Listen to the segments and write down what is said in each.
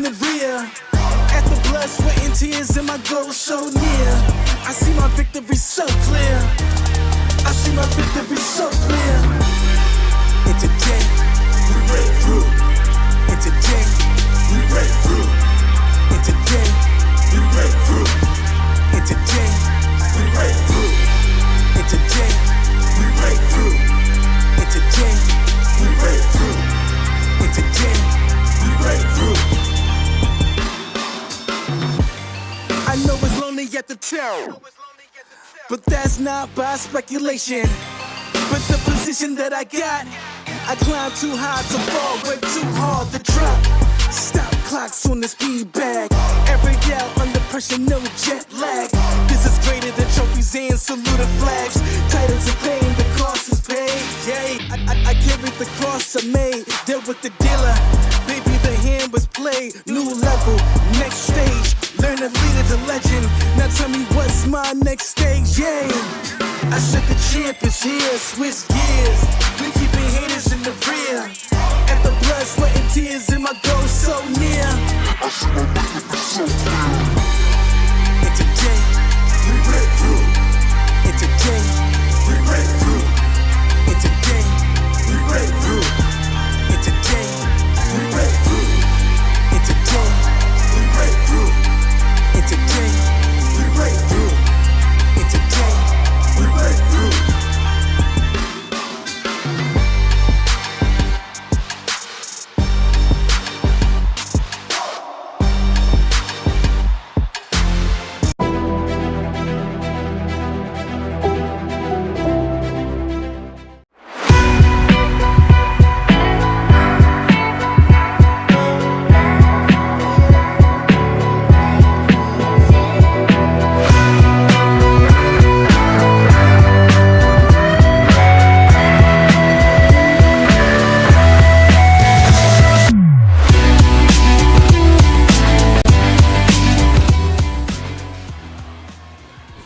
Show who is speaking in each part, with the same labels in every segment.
Speaker 1: the rear. At the blood, sweat, and tears, and my goal so near. I see my victory so clear. I see my victory so clear. And today, we break through. And today, we break through. And today, we break through. And today, we break through. And today, we break through. And today, we break through. And today, we break through. I know it's lonely at the top, but that's not by speculation. But the position that I got, I climb too high to fall, way too hard to drop. Stop clocks on the speed bag. Every out under pressure, no jet lag. This is greater than trophies and saluted flags. Titles of fame, the cost is paid. Yay, I carried the cross I made. Dealt with the dealer, baby, the hand was played. New level, next stage. Learn to lead as a legend. Now tell me what's my next stage, yay. I said the champ is here, switch gears. We keeping haters in the rear. At the blood, sweat, and tears, and my goal so near. I see my victory so clear. And today, we break through. And today, we break through. And today, we break through. And today, we break through. And today, we break through. And today, we break through. And today, we break through.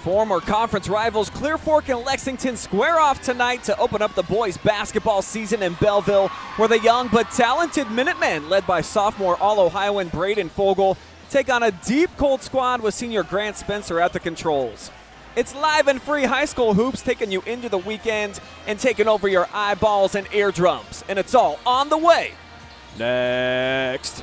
Speaker 2: Former conference rivals Clear Fork and Lexington square off tonight to open up the boys basketball season in Bellville, where the young but talented Minutemen, led by sophomore All-Ohioan Brayden Fogle, take on a deep Colts squad with senior Grant Spencer at the controls. It's live and free high school hoops taking you into the weekend and taking over your eyeballs and eardrums, and it's all on the way next.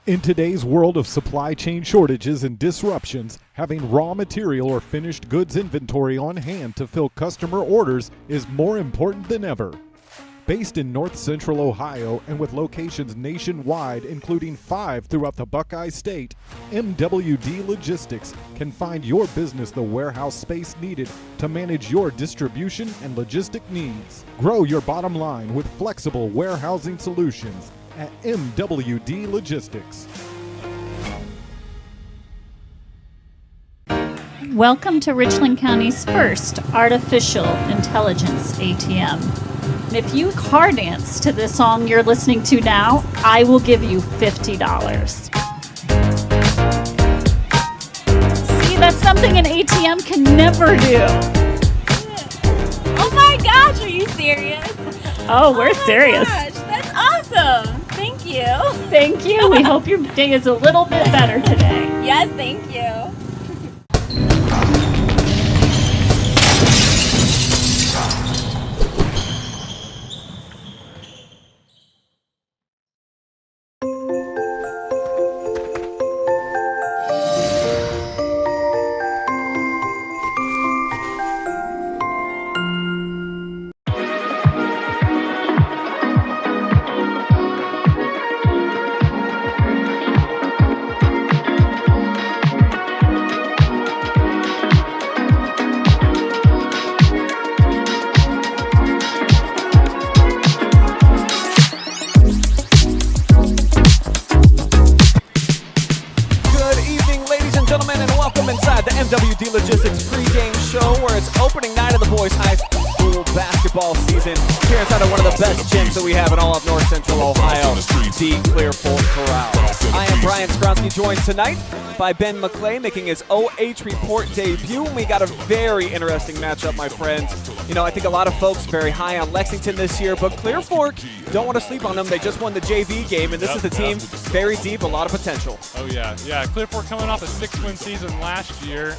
Speaker 3: In today's world of supply chain shortages and disruptions, having raw material or finished goods inventory on hand to fill customer orders is more important than ever. Based in North Central Ohio and with locations nationwide, including 5 throughout the Buckeye State, MWD Logistics can find your business the warehouse space needed to manage your distribution and logistic needs. Grow your bottom line with flexible warehousing solutions at MWD Logistics.
Speaker 4: Welcome to Richland County's first artificial intelligence ATM. And if you car dance to the song you're listening to now, I will give you $50. See, that's something an ATM can never do.
Speaker 5: Oh my gosh, are you serious?
Speaker 4: Oh, we're serious.
Speaker 5: Gosh, that's awesome. Thank you.
Speaker 4: Thank you. We hope your day is a little bit better today.
Speaker 5: Yes, thank you.
Speaker 2: MWD Logistics pregame show where it's opening night of the boys high school basketball season here inside of one of the best gyms that we have in all of North Central Ohio, the Colt Corral. I am Brian Skowronski, joined tonight by Ben McClay making his OH.REPORT debut. And we got a very interesting matchup, my friends. You know, I think a lot of folks very high on Lexington this year, but Clear Fork, don't want to sleep on them. They just won the JV game, and this is the team very deep, a lot of potential.
Speaker 6: Oh, yeah. Clear Fork coming off a 6-win season last year.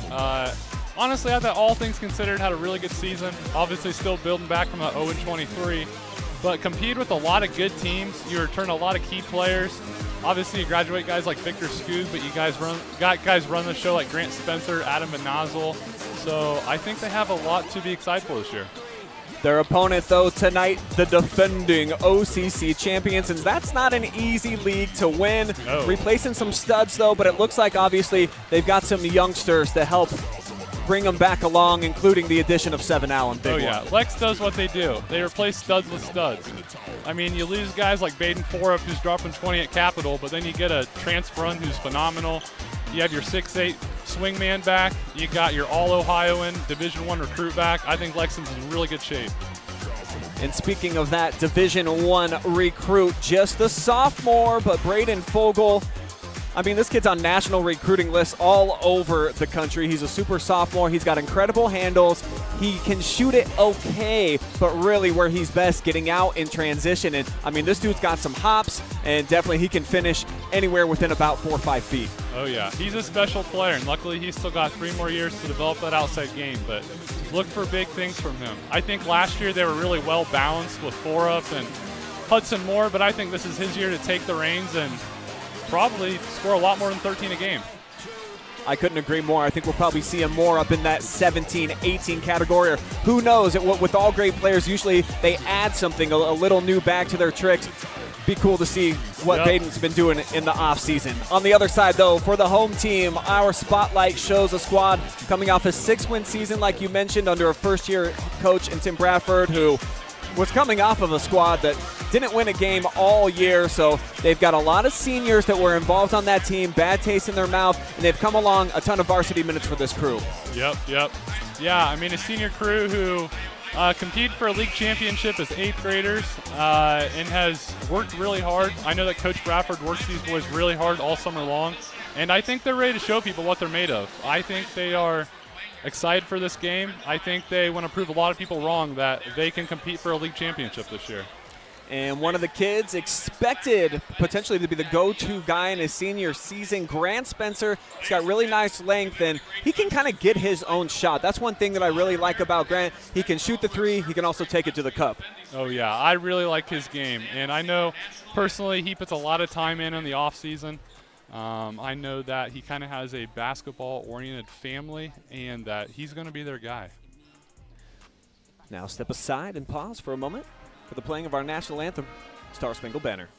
Speaker 6: Honestly, I thought all things considered had a really good season. Obviously still building back from a 0-23, but compete with a lot of good teams. You return a lot of key players. Obviously, you graduate guys like Victor Scoog, but you guys run the show like Grant Spencer, Adam Benazzel. So I think they have a lot to be excited for this year.
Speaker 2: Their opponent, though, tonight, the defending OCC champions, and that's not an easy league to win.
Speaker 6: No.
Speaker 2: Replacing some studs, though, but it looks like, obviously, they've got some youngsters to help bring them back along, including the addition of Seven Allen.
Speaker 6: Lex does what they do. They replace studs with studs. I mean, you lose guys like Brayden Fogle, who's dropping 20 at Capital, but then you get a transfer run who's phenomenal. You have your 6'8" swingman back. You got your All-Ohioan Division I recruit back. I think Lexington's in really good shape.
Speaker 2: And speaking of that Division I recruit, just a sophomore, but Brayden Fogle, I mean, this kid's on national recruiting lists all over the country. He's a super sophomore. He's got incredible handles. He can shoot it okay, but really where he's best, getting out in transition. And, I mean, this dude's got some hops, and definitely he can finish anywhere within about 4 or 5 feet.
Speaker 6: Oh, yeah. He's a special player, and luckily he's still got 3 more years to develop that outside game. But look for big things from him. I think last year they were really well-balanced with Forup and Hudson Moore, but I think this is his year to take the reins and probably score a lot more than 13 a game.
Speaker 2: I couldn't agree more. I think we'll probably see him more up in that 17, 18 category. Or who knows? With all great players, usually they add something, a little new bag to their tricks. Be cool to see what Brayden's been doing in the offseason. On the other side, though, for the home team, our spotlight shows a squad coming off a 6-win season, like you mentioned, under a first-year coach in Tim Bradford, who was coming off of a squad that didn't win a game all year, so they've got a lot of seniors that were involved on that team, bad taste in their mouth, and they've come along a ton of varsity minutes for this crew.
Speaker 6: Yep. Yeah, I mean, a senior crew who competed for a league championship as 8th graders and has worked really hard. I know that Coach Bradford works these boys really hard all summer long, and I think they're ready to show people what they're made of. I think they are excited for this game. I think they want to prove a lot of people wrong that they can compete for a league championship this year.
Speaker 2: And one of the kids expected potentially to be the go-to guy in his senior season, Grant Spencer. He's got really nice length, and he can kind of get his own shot. That's one thing that I really like about Grant. He can shoot the three. He can also take it to the cup.
Speaker 6: Oh, yeah. I really like his game. And I know personally he puts a lot of time in the offseason. I know that he kind of has a basketball-oriented family and that he's going to be their guy.
Speaker 2: Now step aside and pause for a moment for the playing of our national anthem, Star Spangled Banner.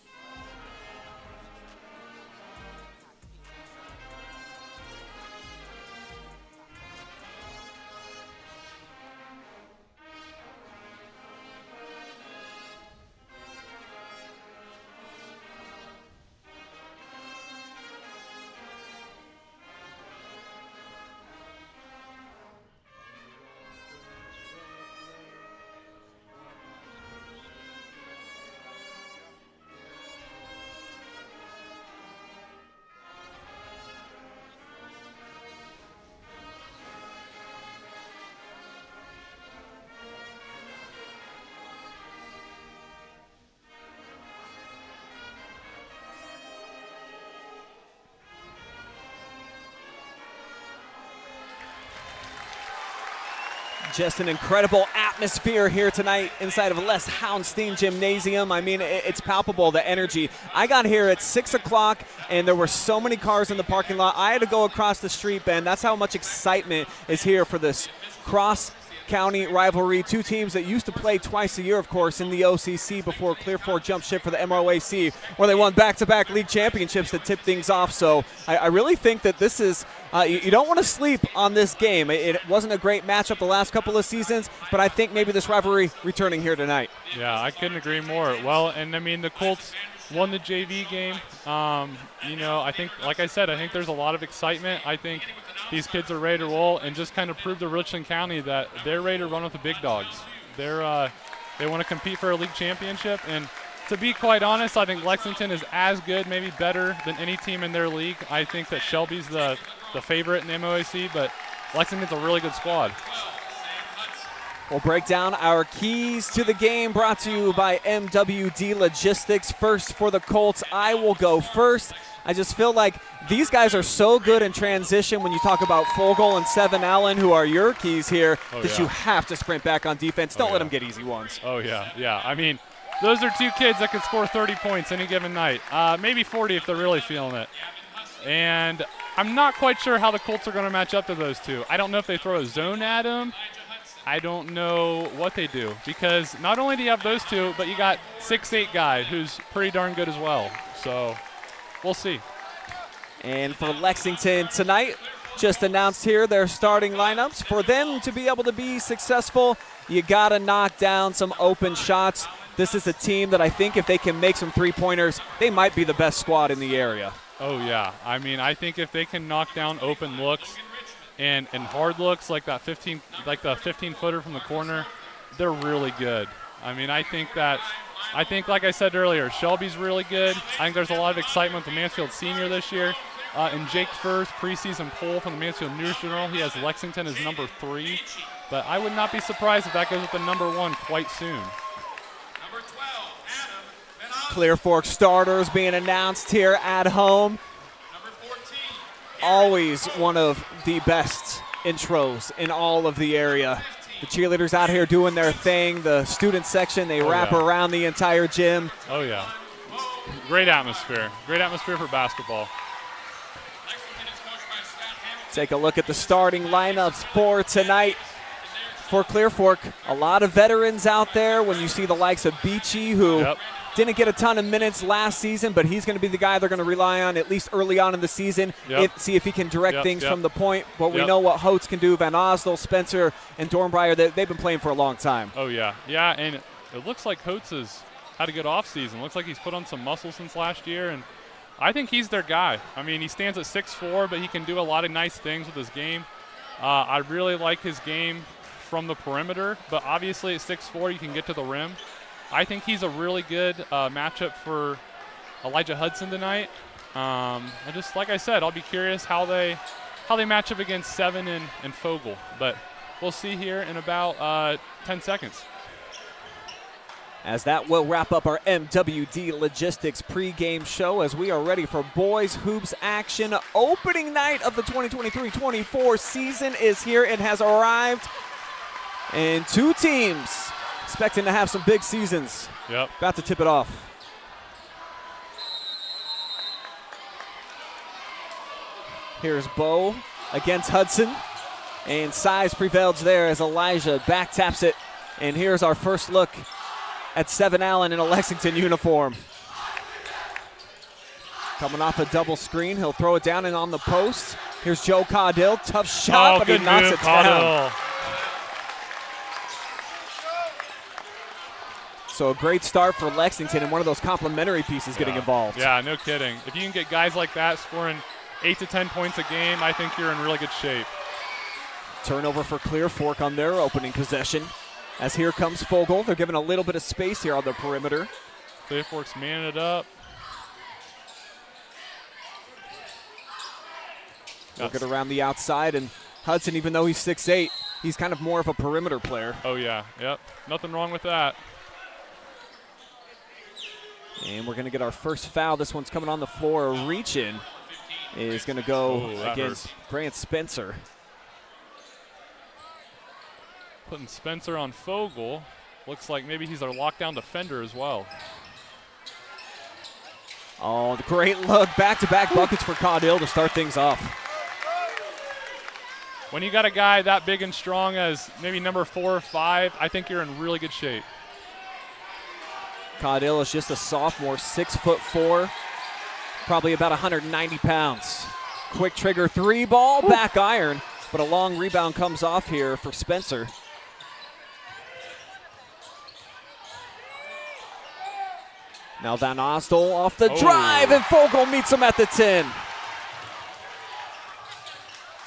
Speaker 2: Just an incredible atmosphere here tonight inside of Les Houndstein Gymnasium. I mean, it's palpable, the energy. I got here at 6 o'clock, and there were so many cars in the parking lot. I had to go across the street, Ben. That's how much excitement is here for this cross-county rivalry. Two teams that used to play twice a year, of course, in the OCC before Clear Fork jumped ship for the MROAC, where they won back-to-back league championships to tip things off. So I really think that this is you don't want to sleep on this game. It wasn't a great matchup the last couple of seasons, but I think maybe this rivalry returning here tonight.
Speaker 6: Yeah, I couldn't agree more. Well, and I mean, the Colts won the JV game. You know, I think, like I said, I think there's a lot of excitement. I think these kids are ready to roll and just kind of prove to Richland County that they're ready to run with the big dogs. They want to compete for a league championship, and to be quite honest, I think Lexington is as good, maybe better than any team in their league. I think that Shelby's the favorite in the MOAC, but Lexington's a really good squad.
Speaker 2: We'll break down our keys to the game, brought to you by MWD Logistics. First for the Colts, I will go first. I just feel like these guys are so good in transition when you talk about Fogle and Seven Allen, who are your keys here, that you have to sprint back on defense. Don't let them get easy ones.
Speaker 6: Oh, yeah. I mean, those are two kids that could score 30 points any given night, maybe 40 if they're really feeling it. And I'm not quite sure how the Colts are going to match up to those two. I don't know if they throw a zone at them. I don't know what they do, because not only do you have those two, but you got 6'8" guy who's pretty darn good as well. So we'll see.
Speaker 2: And for Lexington tonight, just announced here their starting lineups. For them to be able to be successful, you got to knock down some open shots. This is a team that I think if they can make some three-pointers, they might be the best squad in the area.
Speaker 6: Oh, yeah. I mean, I think if they can knock down open looks and hard looks like that 15-footer from the corner, they're really good. I mean, I think, like I said earlier, Shelby's really good. I think there's a lot of excitement with the Mansfield senior this year. In Jake Furr's preseason poll from the Mansfield News Journal, he has Lexington as number 3. But I would not be surprised if that goes with the number 1 quite soon.
Speaker 2: Clear Fork starters being announced here at home. Always one of the best intros in all of the area. The cheerleaders out here doing their thing. The student section, they wrap around the entire gym.
Speaker 6: Oh, yeah. Great atmosphere. Great atmosphere for basketball.
Speaker 2: Take a look at the starting lineups for tonight. For Clear Fork, a lot of veterans out there. When you see the likes of Beachy, who didn't get a ton of minutes last season, but he's going to be the guy they're going to rely on at least early on in the season. See if he can direct things from the point. But we know what Hotz can do. Van Osdol, Spencer, and Dornbreyer, they've been playing for a long time.
Speaker 6: Oh, yeah. Yeah, and it looks like Hotz has had a good offseason. Looks like he's put on some muscle since last year, and I think he's their guy. I mean, he stands at 6'4", but he can do a lot of nice things with his game. I really like his game from the perimeter, but obviously at 6'4", you can get to the rim. I think he's a really good matchup for Elijah Hudson tonight. And just like I said, I'll be curious how they match up against Seven and Fogle. But we'll see here in about 10 seconds.
Speaker 2: As that will wrap up our MWD Logistics pregame show as we are ready for boys hoops action. Opening night of the 2023-24 season is here. It has arrived. And two teams expecting to have some big seasons. About to tip it off. Here's Bo against Hudson. And size prevails there as Elijah back taps it. And here's our first look at Seven Allen in a Lexington uniform. Coming off a double screen, he'll throw it down and on the post. Here's Joe Caudill, tough shot, but he knocks it down. So a great start for Lexington and one of those complimentary pieces getting involved.
Speaker 6: Yeah, no kidding. If you can get guys like that scoring 8 to 10 points a game, I think you're in really good shape.
Speaker 2: Turnover for Clear Fork on their opening possession. As here comes Fogle. They're giving a little bit of space here on the perimeter.
Speaker 6: Clear Fork's manning it up.
Speaker 2: Working around the outside, and Hudson, even though he's 6'8", he's kind of more of a perimeter player.
Speaker 6: Oh, yeah. Yep. Nothing wrong with that.
Speaker 2: And we're going to get our first foul. This one's coming on the floor. A reach-in is going to go against Grant Spencer.
Speaker 6: Putting Spencer on Fogle. Looks like maybe he's our lockdown defender as well.
Speaker 2: Oh, the great look. Back-to-back buckets for Caudill to start things off.
Speaker 6: When you got a guy that big and strong as maybe number 4 or 5, I think you're in really good shape.
Speaker 2: Caudill is just a sophomore, 6'4", probably about 190 pounds. Quick trigger 3 ball, back iron, but a long rebound comes off here for Spencer. Now Van Osdol off the drive, and Fogle meets him at the 10.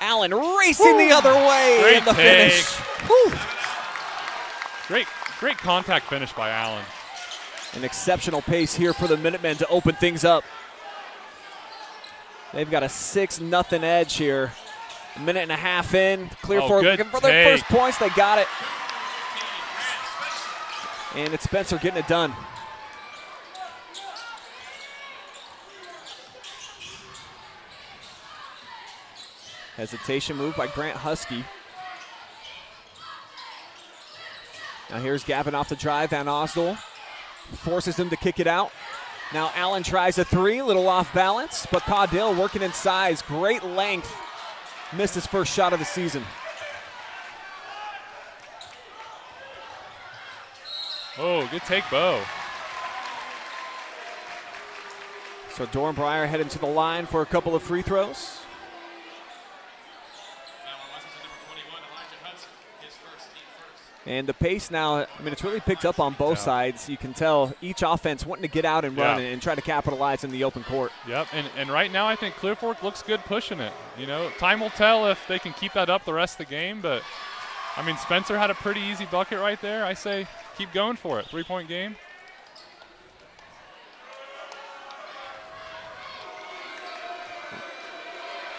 Speaker 2: Allen racing the other way
Speaker 6: Great
Speaker 2: in the
Speaker 6: take.
Speaker 2: finish.
Speaker 6: Great contact finish by Allen.
Speaker 2: An exceptional pace here for the Minutemen to open things up. They've got a 6-0 edge here. A minute and a half in. Clear Fork
Speaker 6: good
Speaker 2: looking for their
Speaker 6: take.
Speaker 2: first points. They got it. And it's Spencer getting it done. Hesitation move by Grant Husky. Now here's Gavin off the drive. Van Osdol forces him to kick it out. Now Allen tries a 3, little off balance, but Caudill working in size, great length. Missed his first shot of the season.
Speaker 6: Oh, good take, Bo.
Speaker 2: So Dornbreyer heading to the line for a couple of free throws. And the pace now, I mean, it's really picked up on both sides. You can tell each offense wanting to get out and run and try to capitalize in the open court.
Speaker 6: Yep, and right now I think Clear Fork looks good pushing it. You know, time will tell if they can keep that up the rest of the game, but, I mean, Spencer had a pretty easy bucket right there. I say keep going for it. 3-point game.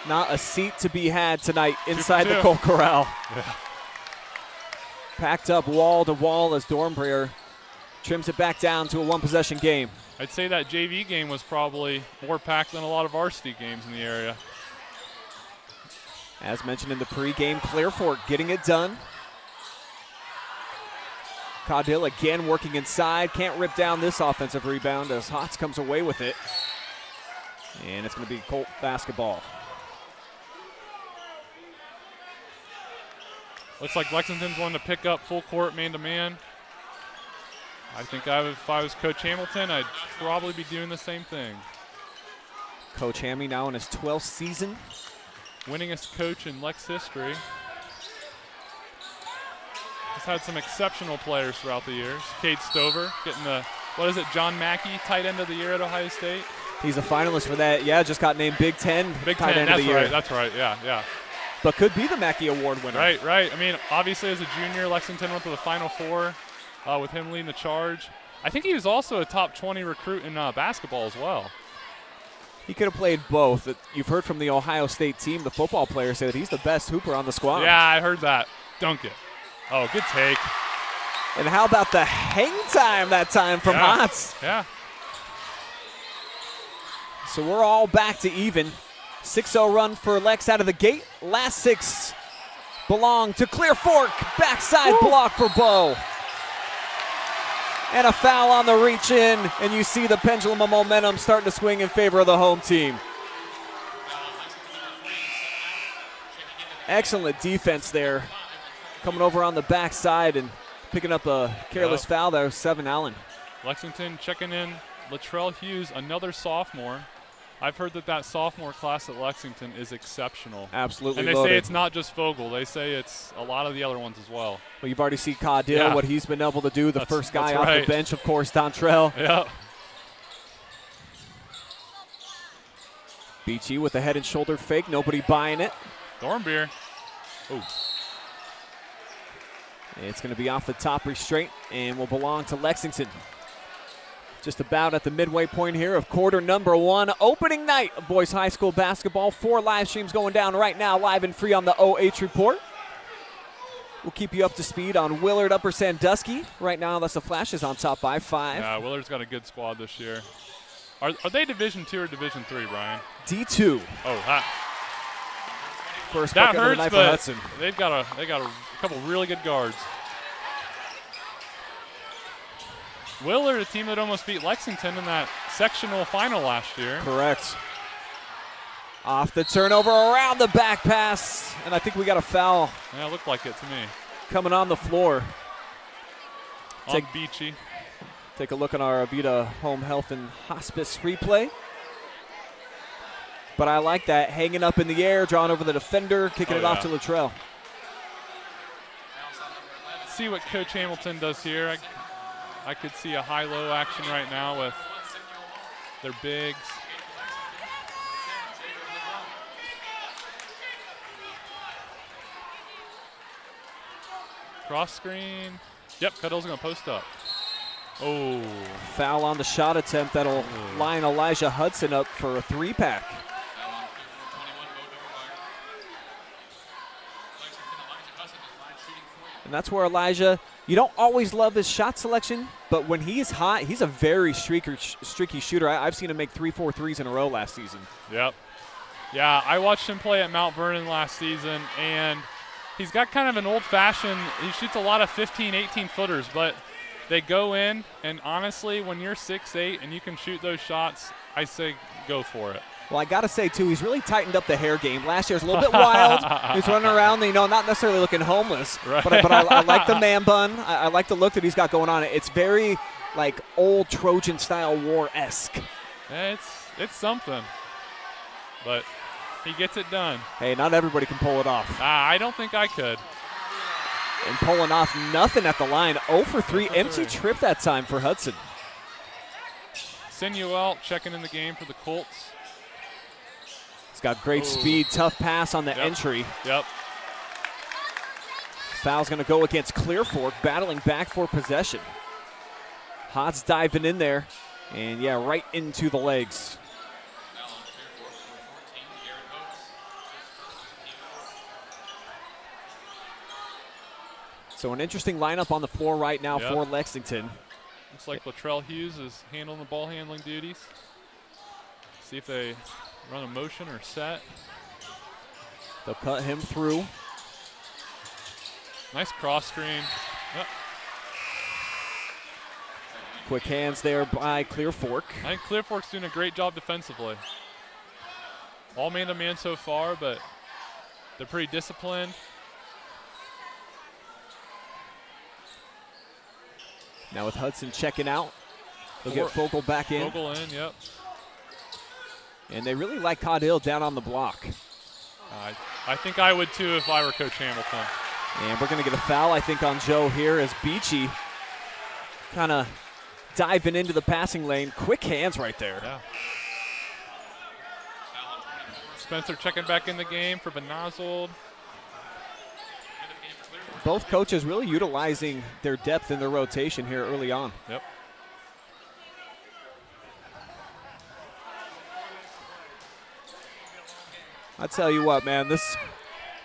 Speaker 2: Not a seat to be had tonight inside the Colt Corral.
Speaker 6: Yeah.
Speaker 2: Packed up wall to wall as Dornbreyer trims it back down to a one-possession game.
Speaker 6: I'd say that JV game was probably more packed than a lot of varsity games in the area.
Speaker 2: As mentioned in the pregame, Clear Fork getting it done. Caudill again working inside. Can't rip down this offensive rebound as Hotz comes away with it. And it's going to be Colt basketball.
Speaker 6: Looks like Lexington's wanting to pick up full court man-to-man. I think if I was Coach Hamilton, I'd probably be doing the same thing.
Speaker 2: Coach Hammy now in his 12th season.
Speaker 6: Winningest coach in Lex history. He's had some exceptional players throughout the years. Cade Stover getting the, John Mackey tight end of the year at Ohio State.
Speaker 2: He's a finalist for that. Yeah, just got named Big Ten tight end of the year.
Speaker 6: That's right, yeah.
Speaker 2: But could be the Mackey Award winner.
Speaker 6: Right. I mean, obviously as a junior, Lexington went to the Final Four with him leading the charge. I think he was also a top 20 recruit in basketball as well.
Speaker 2: He could have played both. You've heard from the Ohio State team, the football players say that he's the best hooper on the squad.
Speaker 6: Yeah, I heard that. Dunk it. Oh, good take.
Speaker 2: And how about the hang time that time from Hotz?
Speaker 6: Yeah.
Speaker 2: So we're all back to even. 6-0 run for Lex out of the gate. Last 6 belong to Clear Fork. Backside block for Bo. And a foul on the reach in, and you see the pendulum of momentum starting to swing in favor of the home team. Excellent defense there. Coming over on the backside and picking up a careless foul there, 7 Allen.
Speaker 6: Lexington checking in Latrell Hughes, another sophomore. I've heard that sophomore class at Lexington is exceptional.
Speaker 2: Absolutely.
Speaker 6: And they
Speaker 2: loaded.
Speaker 6: say it's not just Fogle. They say it's a lot of the other ones as well.
Speaker 2: Well, you've already seen Caudill, what he's been able to do. The first guy off
Speaker 6: right.
Speaker 2: the bench, of course, Dontrell.
Speaker 6: Yeah.
Speaker 2: Beachy with a head and shoulder fake. Nobody buying it.
Speaker 6: Dornbeer. Oh.
Speaker 2: It's going to be off the top restraint and will belong to Lexington. Just about at the midway point here of quarter number 1. Opening night of boys high school basketball. 4 live streams going down right now, live and free on the OH Report. We'll keep you up to speed on Willard Upper Sandusky. Right now, that's the Flashes on top by 5.
Speaker 6: Yeah, Willard's got a good squad this year. Are they Division II or Division III, Brian?
Speaker 2: D2.
Speaker 6: Oh, that
Speaker 2: First
Speaker 6: that
Speaker 2: bucket of the
Speaker 6: hurts,
Speaker 2: night for
Speaker 6: but
Speaker 2: Hudson.
Speaker 6: they've got a couple really good guards. Willard, a team that almost beat Lexington in that sectional final last year.
Speaker 2: Correct. Off the turnover, around the back pass, and I think we got a foul.
Speaker 6: Yeah, it looked like it to me.
Speaker 2: Coming on the floor.
Speaker 6: On Beachy.
Speaker 2: Take a look at our Avita Home Health and Hospice replay. But I like that, hanging up in the air, drawing over the defender, kicking it off to Latrell.
Speaker 6: See what Coach Hamilton does here. I could see a high-low action right now with their bigs. Cross screen. Yep, Cuddle's going to post up. Oh.
Speaker 2: Foul on the shot attempt that'll line Elijah Hudson up for a 3-pack. And that's where Elijah, you don't always love his shot selection, but when he's hot, he's a very streaky shooter. I've seen him make 3-4 threes in a row last season.
Speaker 6: Yep. Yeah, I watched him play at Mount Vernon last season, and he's got kind of an old-fashioned, he shoots a lot of 15, 18-footers, but they go in, and honestly, when you're 6'8" and you can shoot those shots, I say go for it.
Speaker 2: Well, I got to say, too, he's really tightened up the hair game. Last year was a little bit wild. He's running around, not necessarily looking homeless.
Speaker 6: Right.
Speaker 2: But I like the man bun. I like the look that he's got going on. It's very, like, old Trojan-style war-esque.
Speaker 6: Yeah, it's something. But he gets it done.
Speaker 2: Hey, not everybody can pull it off.
Speaker 6: I don't think I could.
Speaker 2: And pulling off nothing at the line. 0 for 3. Empty trip that time for Hudson.
Speaker 6: Sinuel checking in the game for the Colts.
Speaker 2: He's got great speed, tough pass on the entry.
Speaker 6: Yep.
Speaker 2: Foul's going to go against Clear Fork, battling back for possession. Hotz diving in there, and yeah, right into the legs. So an interesting lineup on the floor right now for Lexington.
Speaker 6: Looks like Latrell Hughes is handling the ball handling duties. See if they run a motion or set.
Speaker 2: They'll cut him through.
Speaker 6: Nice cross screen. Yep.
Speaker 2: Quick hands there by Clear Fork.
Speaker 6: I think Clear Fork's doing a great job defensively. All man-to-man so far, but they're pretty disciplined.
Speaker 2: Now with Hudson checking out, they'll get Fogle back in.
Speaker 6: Fogle in, yep.
Speaker 2: And they really like Caudill down on the block.
Speaker 6: I think I would too if I were Coach Hamilton.
Speaker 2: And we're going to get a foul, I think, on Joe here as Beachy kind of diving into the passing lane. Quick hands right there.
Speaker 6: Yeah. Spencer checking back in the game for Benazold.
Speaker 2: Both coaches really utilizing their depth in their rotation here early on.
Speaker 6: Yep.
Speaker 2: I tell you what, man, this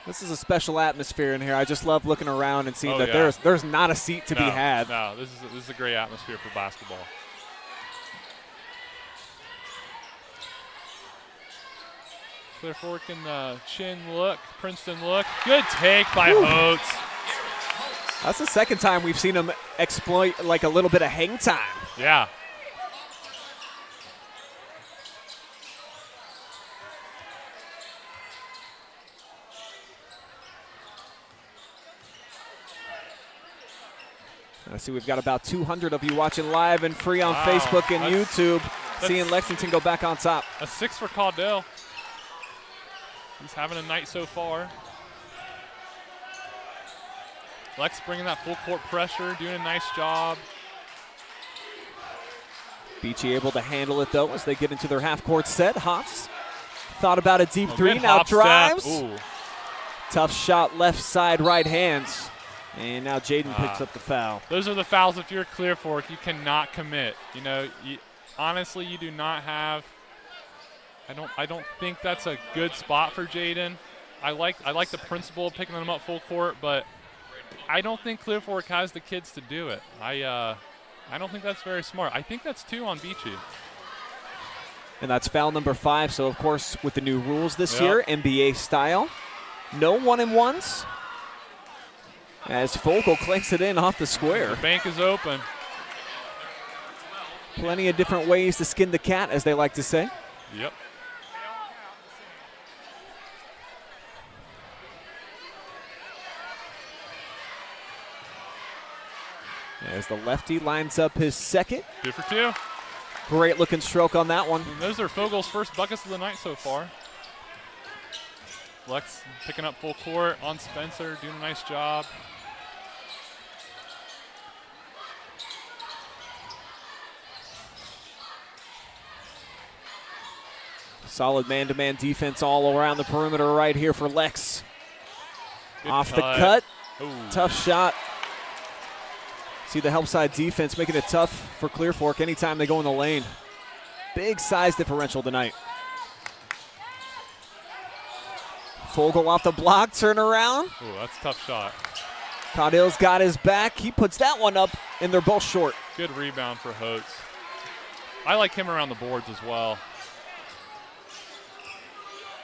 Speaker 2: is a special atmosphere in here. I just love looking around and seeing that there's not a seat to be had.
Speaker 6: No, this is a great atmosphere for basketball. Clear Fork in the chin look, Princeton look. Good take by Hotz.
Speaker 2: That's the second time we've seen him exploit like a little bit of hang time.
Speaker 6: Yeah.
Speaker 2: I see we've got about 200 of you watching live and free on Facebook and YouTube, seeing Lexington go back on top.
Speaker 6: A 6 for Caudill. He's having a night so far. Lex bringing that full court pressure, doing a nice job.
Speaker 2: Beachy able to handle it, though, as they get into their half-court set. Hotz thought about a deep three, now drives. Tough shot, left side, right hands. And now Jaden picks up the foul.
Speaker 6: Those are the fouls if you're Clear Fork. You cannot commit. You know, honestly, you do not have. I don't think that's a good spot for Jaden. I like the principle of picking them up full court, but I don't think Clear Fork has the kids to do it. I don't think that's very smart. I think that's 2 on Beachy.
Speaker 2: And that's foul number 5. So, of course, with the new rules this year, NBA style, no 1-and-1s. As Fogle clanks it in off the square.
Speaker 6: The bank is open.
Speaker 2: Plenty of different ways to skin the cat, as they like to say.
Speaker 6: Yep.
Speaker 2: As the lefty lines up his second.
Speaker 6: 2 for 2.
Speaker 2: Great looking stroke on that one.
Speaker 6: And those are Fogle's first buckets of the night so far. Lex picking up full court on Spencer, doing a nice job.
Speaker 2: Solid man-to-man defense all around the perimeter right here for Lex.
Speaker 6: Good
Speaker 2: Off the cut.
Speaker 6: Ooh.
Speaker 2: Tough shot. See the help side defense making it tough for Clear Fork anytime they go in the lane. Big size differential tonight. Fogle off the block, turn around.
Speaker 6: Ooh, that's a tough shot.
Speaker 2: Caudill's got his back. He puts that one up, and they're both short.
Speaker 6: Good rebound for Hotz. I like him around the boards as well.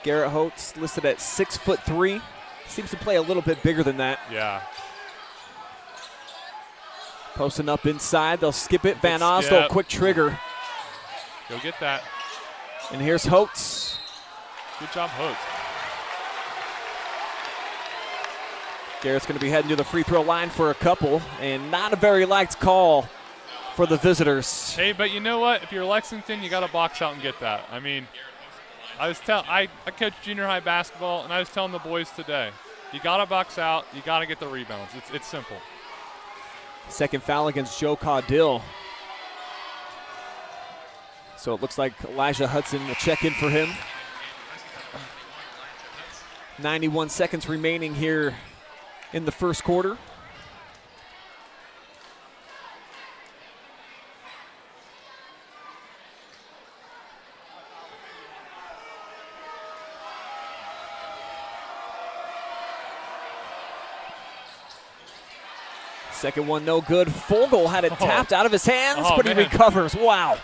Speaker 2: Garrett Hotz listed at 6'3". Seems to play a little bit bigger than that.
Speaker 6: Yeah.
Speaker 2: Posting up inside. They'll skip it. Van
Speaker 6: Good
Speaker 2: Osdol,
Speaker 6: skip.
Speaker 2: quick trigger.
Speaker 6: Go get that.
Speaker 2: And here's Hotz.
Speaker 6: Good job, Hotz.
Speaker 2: Garrett's going to be heading to the free throw line for a couple, and not a very liked call for the visitors.
Speaker 6: Hey, but you know what? If you're Lexington, you got to box out and get that. I mean, I coach junior high basketball, and I was telling the boys today, you got to box out, you got to get the rebounds. It's simple.
Speaker 2: Second foul against Joe Caudill. So it looks like Elijah Hudson will check in for him. 91 seconds remaining here in the first quarter. Second one no good. Fogle had it tapped out of his hands, but he recovers. Wow.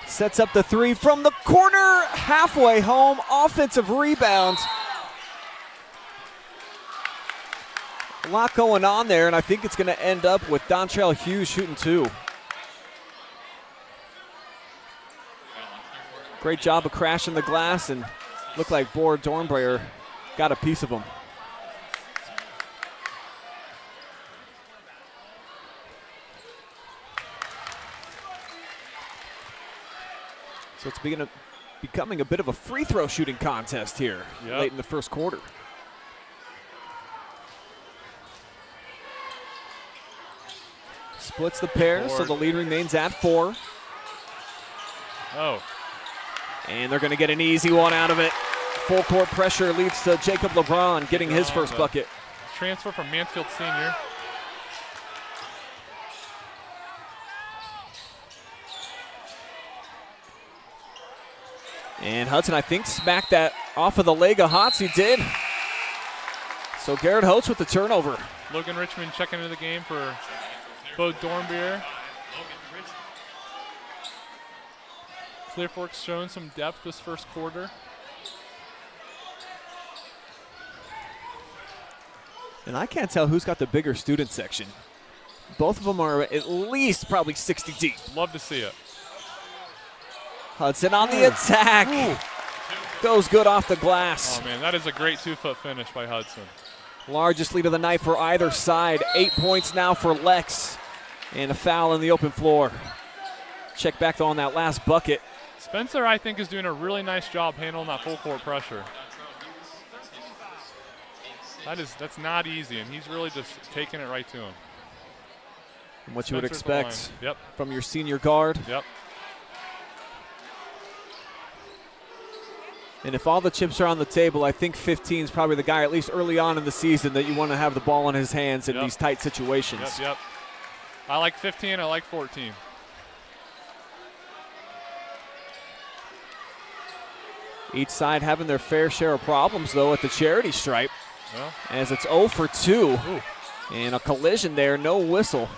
Speaker 2: Sets up the three from the corner, halfway home, offensive rebound. A lot going on there, and I think it's going to end up with Dontrell Hughes shooting two. Great job of crashing the glass, and looked like Board Dornbrayer got a piece of him. So it's becoming a bit of a free throw shooting contest here late in the first quarter. Splits the pair, so the lead remains at 4.
Speaker 6: Oh.
Speaker 2: And they're going to get an easy one out of it. Full court pressure leads to Jacob LeBron getting his first bucket.
Speaker 6: Transfer from Mansfield Senior.
Speaker 2: And Hudson, I think, smacked that off of the leg of Hotz. He did. So Garrett Hotz with the turnover.
Speaker 6: Logan Richmond checking into the game for Bo Dornbeer. Clear Fork's showing some depth this first quarter.
Speaker 2: And I can't tell who's got the bigger student section. Both of them are at least probably 60 deep.
Speaker 6: Love to see it.
Speaker 2: Hudson on the attack. Goes good off the glass.
Speaker 6: Oh, man, that is a great 2-foot finish by Hudson.
Speaker 2: Largest lead of the night for either side. 8 points now for Lex. And a foul in the open floor. Check back on that last bucket.
Speaker 6: Spencer, I think, is doing a really nice job handling that full court pressure. That's not easy, and he's really just taking it right to him.
Speaker 2: And what you would
Speaker 6: Spencer's
Speaker 2: expect from your senior guard.
Speaker 6: Yep.
Speaker 2: And if all the chips are on the table, I think 15 is probably the guy, at least early on in the season, that you want to have the ball in his hands in these tight situations.
Speaker 6: Yep. I like 15, I like 14.
Speaker 2: Each side having their fair share of problems, though, at the charity stripe.
Speaker 6: Well,
Speaker 2: as it's 0 for 2.
Speaker 6: Ooh.
Speaker 2: And a collision there, no whistle.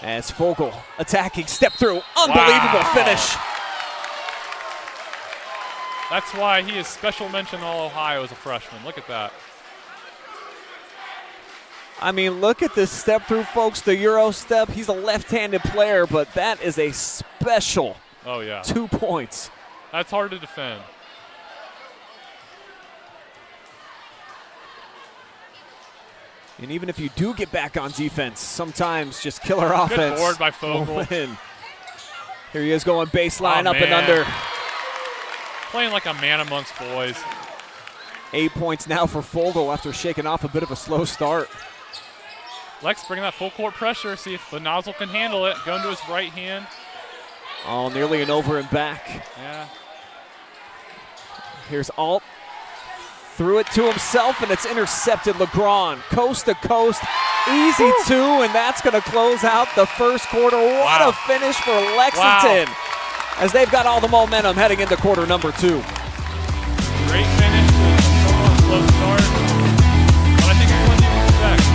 Speaker 2: As Fogle attacking, step through, unbelievable finish.
Speaker 6: That's why he is special mention All-Ohio as a freshman. Look at that.
Speaker 2: I mean, look at this step through, folks, the Euro step. He's a left-handed player, but that is a special 2 points.
Speaker 6: That's hard to defend.
Speaker 2: And even if you do get back on defense, sometimes just killer offense.
Speaker 6: Good board by Fogle.
Speaker 2: Here he is going baseline up and under.
Speaker 6: Playing like a man amongst boys.
Speaker 2: 8 points now for Fogle after shaking off a bit of a slow start.
Speaker 6: Lex bringing that full court pressure. See if the nozzle can handle it. Going to his right hand.
Speaker 2: Oh, nearly an over and back.
Speaker 6: Yeah.
Speaker 2: Here's Alt. Threw it to himself, and it's intercepted. LeGrand, coast to coast, easy two, and that's going to close out the first quarter. What a finish for Lexington, as they've got all the momentum heading into quarter number 2.
Speaker 6: Great finish, a slow start, but I think it's what you expect.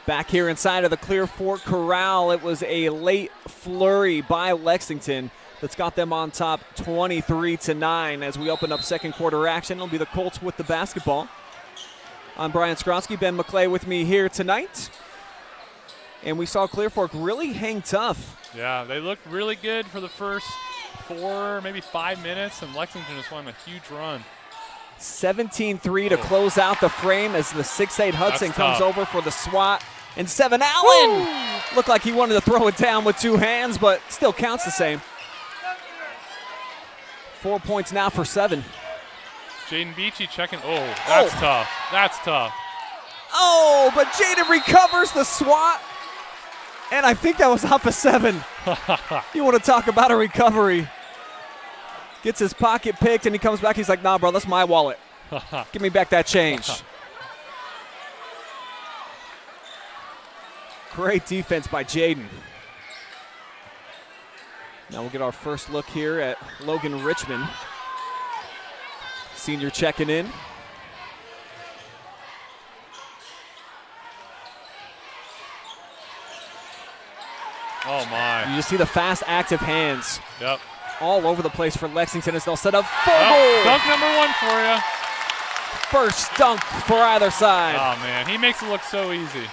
Speaker 2: Back here inside of the Clear Fork Corral, it was a late flurry by Lexington that's got them on top 23-9 as we open up second quarter action. It'll be the Colts with the basketball. I'm Brian Skowronski, Ben McClay with me here tonight. And we saw Clear Fork really hang tough.
Speaker 6: Yeah, they looked really good for the first 4, maybe 5 minutes, and Lexington just won a huge run.
Speaker 2: 17-3 to close out the frame as the 6'8 Hudson
Speaker 6: That's
Speaker 2: comes
Speaker 6: tough.
Speaker 2: over for the swat. And 7 Allen looked like he wanted to throw it down with 2 hands, but still counts the same. 4 points now for 7.
Speaker 6: Jaden Beachy checking. Oh, that's tough. That's tough.
Speaker 2: Oh, but Jaden recovers the swat. And I think that was off of 7. You want to talk about a recovery. Gets his pocket picked, and he comes back. He's like, nah, bro, that's my wallet. Give me back that change. Great defense by Jaden. Now we'll get our first look here at Logan Richmond. Senior checking in.
Speaker 6: Oh, my.
Speaker 2: You just see the fast, active hands.
Speaker 6: Yep.
Speaker 2: All over the place for Lexington as they'll set up Fogle.
Speaker 6: Oh, dunk number 1 for you.
Speaker 2: First dunk for either side.
Speaker 6: Oh, man. He makes it look so easy.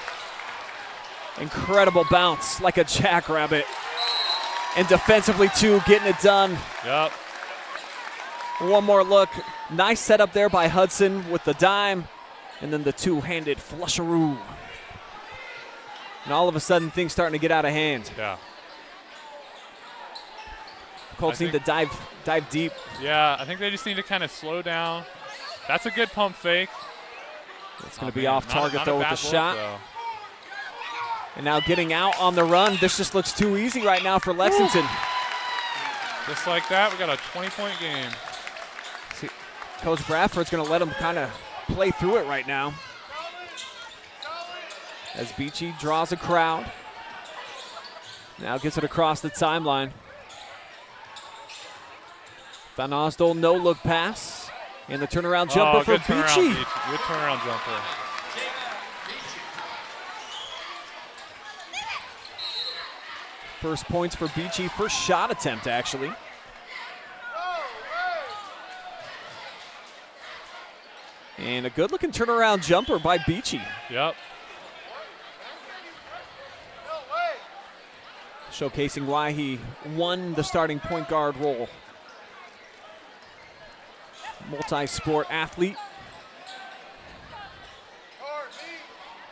Speaker 2: Incredible bounce like a jackrabbit. And defensively, too, getting it done.
Speaker 6: Yep.
Speaker 2: One more look. Nice setup there by Hudson with the dime. And then the two-handed flusheroo. And all of a sudden, things starting to get out of hand.
Speaker 6: Yeah.
Speaker 2: Colts need to dive deep.
Speaker 6: Yeah, I think they just need to kind of slow down. That's a good pump fake.
Speaker 2: It's going to be off target, though, with the shot.
Speaker 6: Though.
Speaker 2: And now getting out on the run. This just looks too easy right now for Lexington.
Speaker 6: Just like that, we got a 20-point game.
Speaker 2: See, Coach Bradford's going to let him kind of play through it right now. As Beachy draws a crowd. Now gets it across the timeline. Van Osdol no-look pass. And the turnaround jumper for Beachy.
Speaker 6: Good turnaround jumper.
Speaker 2: First points for Beachy. First shot attempt, actually. And a good-looking turnaround jumper by Beachy.
Speaker 6: Yep.
Speaker 2: Showcasing why he won the starting point guard role. Multi-sport athlete.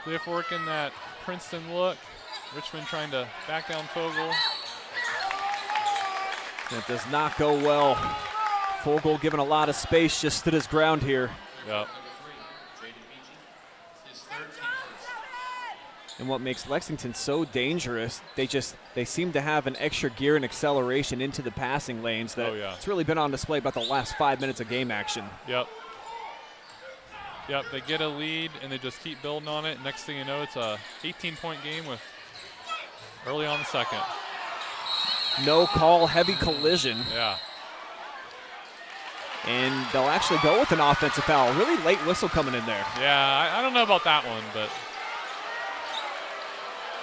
Speaker 6: Clear Fork in that Princeton look. Richmond trying to back down Fogle.
Speaker 2: That does not go well. Fogle given a lot of space, just stood his ground here.
Speaker 6: Yep.
Speaker 2: And what makes Lexington so dangerous, they seem to have an extra gear and acceleration into the passing lanes that it's really been on display about the last 5 minutes of game action.
Speaker 6: Yep. Yep, they get a lead, and they just keep building on it. Next thing you know, it's a 18-point game with early on the second.
Speaker 2: No call, heavy collision.
Speaker 6: Yeah.
Speaker 2: And they'll actually go with an offensive foul. Really late whistle coming in there.
Speaker 6: Yeah, I don't know about that one, but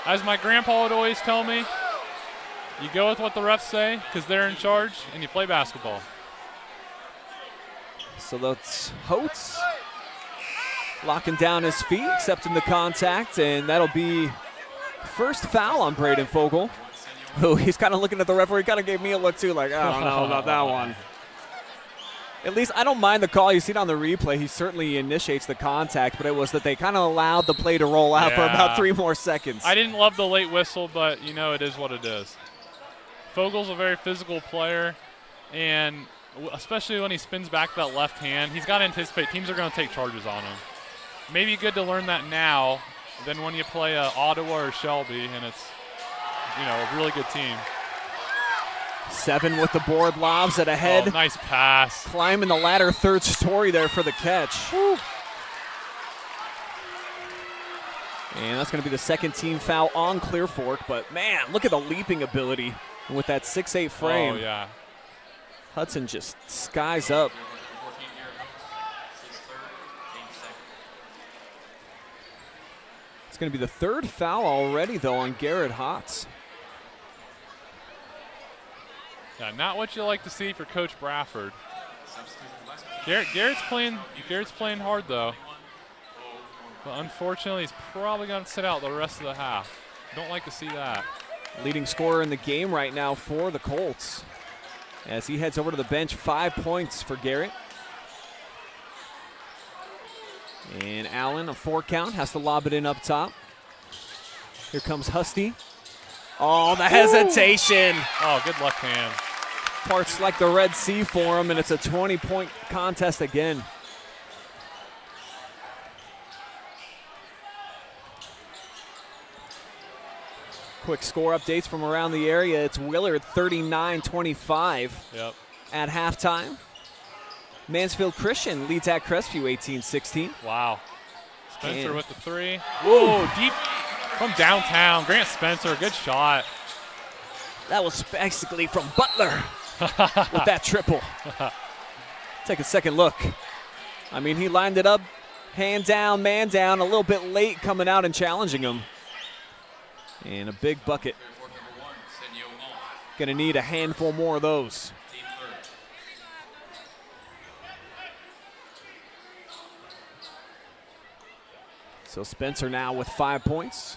Speaker 6: as my grandpa would always tell me, you go with what the refs say because they're in charge, and you play basketball.
Speaker 2: So that's Hotz locking down his feet, accepting the contact, and that'll be first foul on Brayden Fogle. Oh, he's kind of looking at the referee, kind of gave me a look too, like, I don't know about that one. At least I don't mind the call. You see it on the replay. He certainly initiates the contact, but it was that they kind of allowed the play to roll out for about 3 more seconds.
Speaker 6: I didn't love the late whistle, but, you know, it is what it is. Fogle's a very physical player, and especially when he spins back that left hand, he's got to anticipate teams are going to take charges on him. Maybe good to learn that now than when you play Ottawa or Shelby, and it's, you know, a really good team.
Speaker 2: 7 with the board, lobs it ahead.
Speaker 6: Oh, nice pass.
Speaker 2: Climbing the ladder, third story there for the catch. Woo. And that's going to be the second team foul on Clear Fork, but man, look at the leaping ability with that 6'8" frame.
Speaker 6: Oh, yeah.
Speaker 2: Hudson just skies up. It's going to be the third foul already, though, on Garrett Hotz.
Speaker 6: Yeah, not what you like to see for Coach Bradford. Garrett's playing hard, though. But unfortunately, he's probably going to sit out the rest of the half. Don't like to see that.
Speaker 2: Leading scorer in the game right now for the Colts. As he heads over to the bench, 5 points for Garrett. And Allen, a 4 count, has to lob it in up top. Here comes Husty. Oh, the hesitation.
Speaker 6: Oh, good left hand.
Speaker 2: Parts like the Red Sea for him, and it's a 20-point contest again. Quick score updates from around the area. It's Willard 39-25 at halftime. Mansfield Christian leads at Crestview 18-16.
Speaker 6: Wow. Spencer with the 3. Whoa, deep from downtown. Grant Spencer, good shot.
Speaker 2: That was basically from Butler with that triple. Take a second look. I mean, he lined it up, hand down, man down, a little bit late coming out and challenging him. And a big bucket. Gonna need a handful more of those. So Spencer now with 5 points.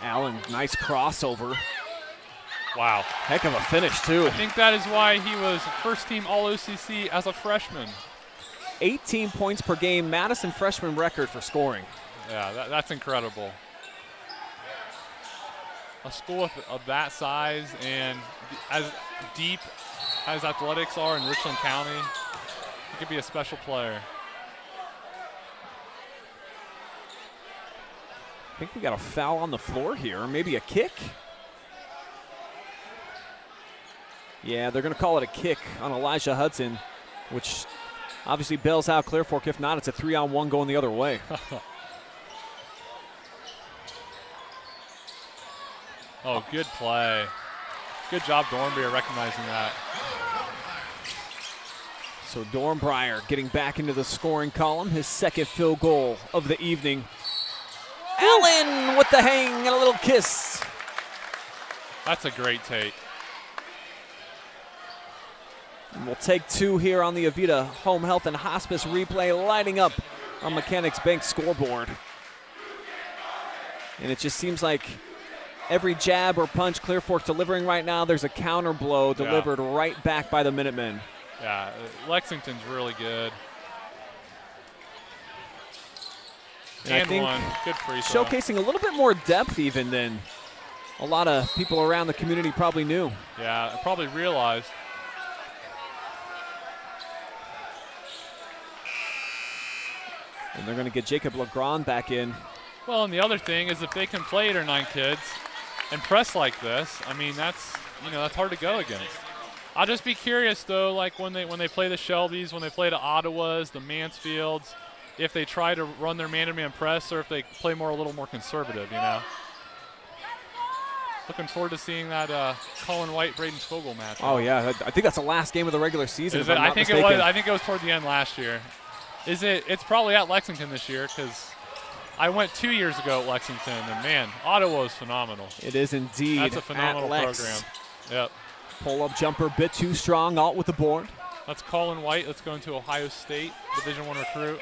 Speaker 2: Allen, nice crossover.
Speaker 6: Wow.
Speaker 2: Heck of a finish, too.
Speaker 6: I think that is why he was first team All-OCC as a freshman.
Speaker 2: 18 points per game, Madison freshman record for scoring.
Speaker 6: Yeah, that's incredible. A school of that size and as deep as athletics are in Richland County, he could be a special player.
Speaker 2: I think we got a foul on the floor here, maybe a kick. Yeah, they're going to call it a kick on Elijah Hudson, which obviously bails out Clear Fork. If not, it's a 3-on-1 going the other way.
Speaker 6: Oh, good play. Good job, Dornbeer, recognizing that.
Speaker 2: So Dornbreyer getting back into the scoring column, his second field goal of the evening. Allen with the hang and a little kiss.
Speaker 6: That's a great take.
Speaker 2: And we'll take 2 here on the Avita Home Health and Hospice replay, lighting up on Mechanics Bank scoreboard. And it just seems like every jab or punch Clear Fork delivering right now, there's a counter blow delivered right back by the Minutemen.
Speaker 6: Yeah, Lexington's really good. And one. Good free throw.
Speaker 2: Showcasing a little bit more depth even than a lot of people around the community probably knew.
Speaker 6: Yeah, probably realized.
Speaker 2: And they're going to get Jacob Legrand back in.
Speaker 6: Well, and the other thing is if they can play 8 or 9 kids and press like this, I mean, that's hard to go against. I'll just be curious though, like when they play the Shelbys, when they play the Ottawas, the Mansfields, if they try to run their man-to-man press or if they play a little more conservative, you know. Looking forward to seeing that Colin White-Brayden Fogle match.
Speaker 2: Oh yeah, I think that's the last game of the regular season.
Speaker 6: Is it? I think it was. I think it was toward the end last year. Is it? It's probably at Lexington this year because I went 2 years ago at Lexington, and man, Ottawa is phenomenal.
Speaker 2: It is indeed.
Speaker 6: That's a phenomenal program. Yep.
Speaker 2: Pull-up jumper, a bit too strong, alt with the board.
Speaker 6: That's Colin White. Let's go into Ohio State, Division I recruit.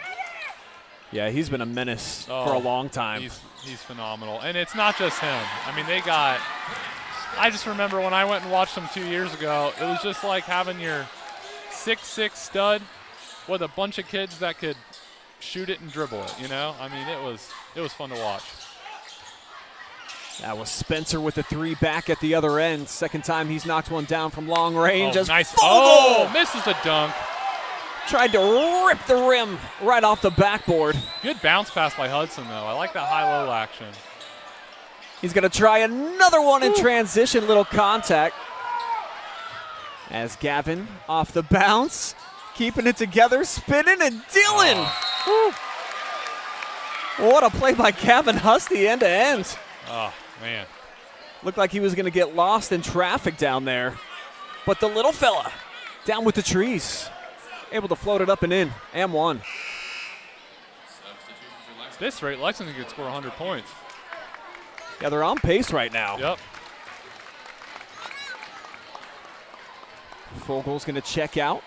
Speaker 2: Yeah, he's been a menace for a long time.
Speaker 6: He's phenomenal. And it's not just him. I mean, I just remember when I went and watched them 2 years ago, it was just like having your 6'6" stud with a bunch of kids that could shoot it and dribble it, you know? I mean, it was fun to watch.
Speaker 2: That was Spencer with the three back at the other end. Second time he's knocked one down from long range.
Speaker 6: Oh,
Speaker 2: as
Speaker 6: nice.
Speaker 2: Fogle
Speaker 6: Oh, misses the dunk.
Speaker 2: tried to rip the rim right off the backboard.
Speaker 6: Good bounce pass by Hudson, though. I like that high-low action.
Speaker 2: He's going to try another one in transition, little contact. As Gavin off the bounce, keeping it together, spinning, and Dylan. What a play by Gavin Husty end to end.
Speaker 6: Oh, man.
Speaker 2: Looked like he was going to get lost in traffic down there. But the little fella down with the trees, able to float it up and in, and one.
Speaker 6: At this rate, Lexington could score 100 points.
Speaker 2: Yeah, they're on pace right now.
Speaker 6: Yep.
Speaker 2: Fogle's going to check out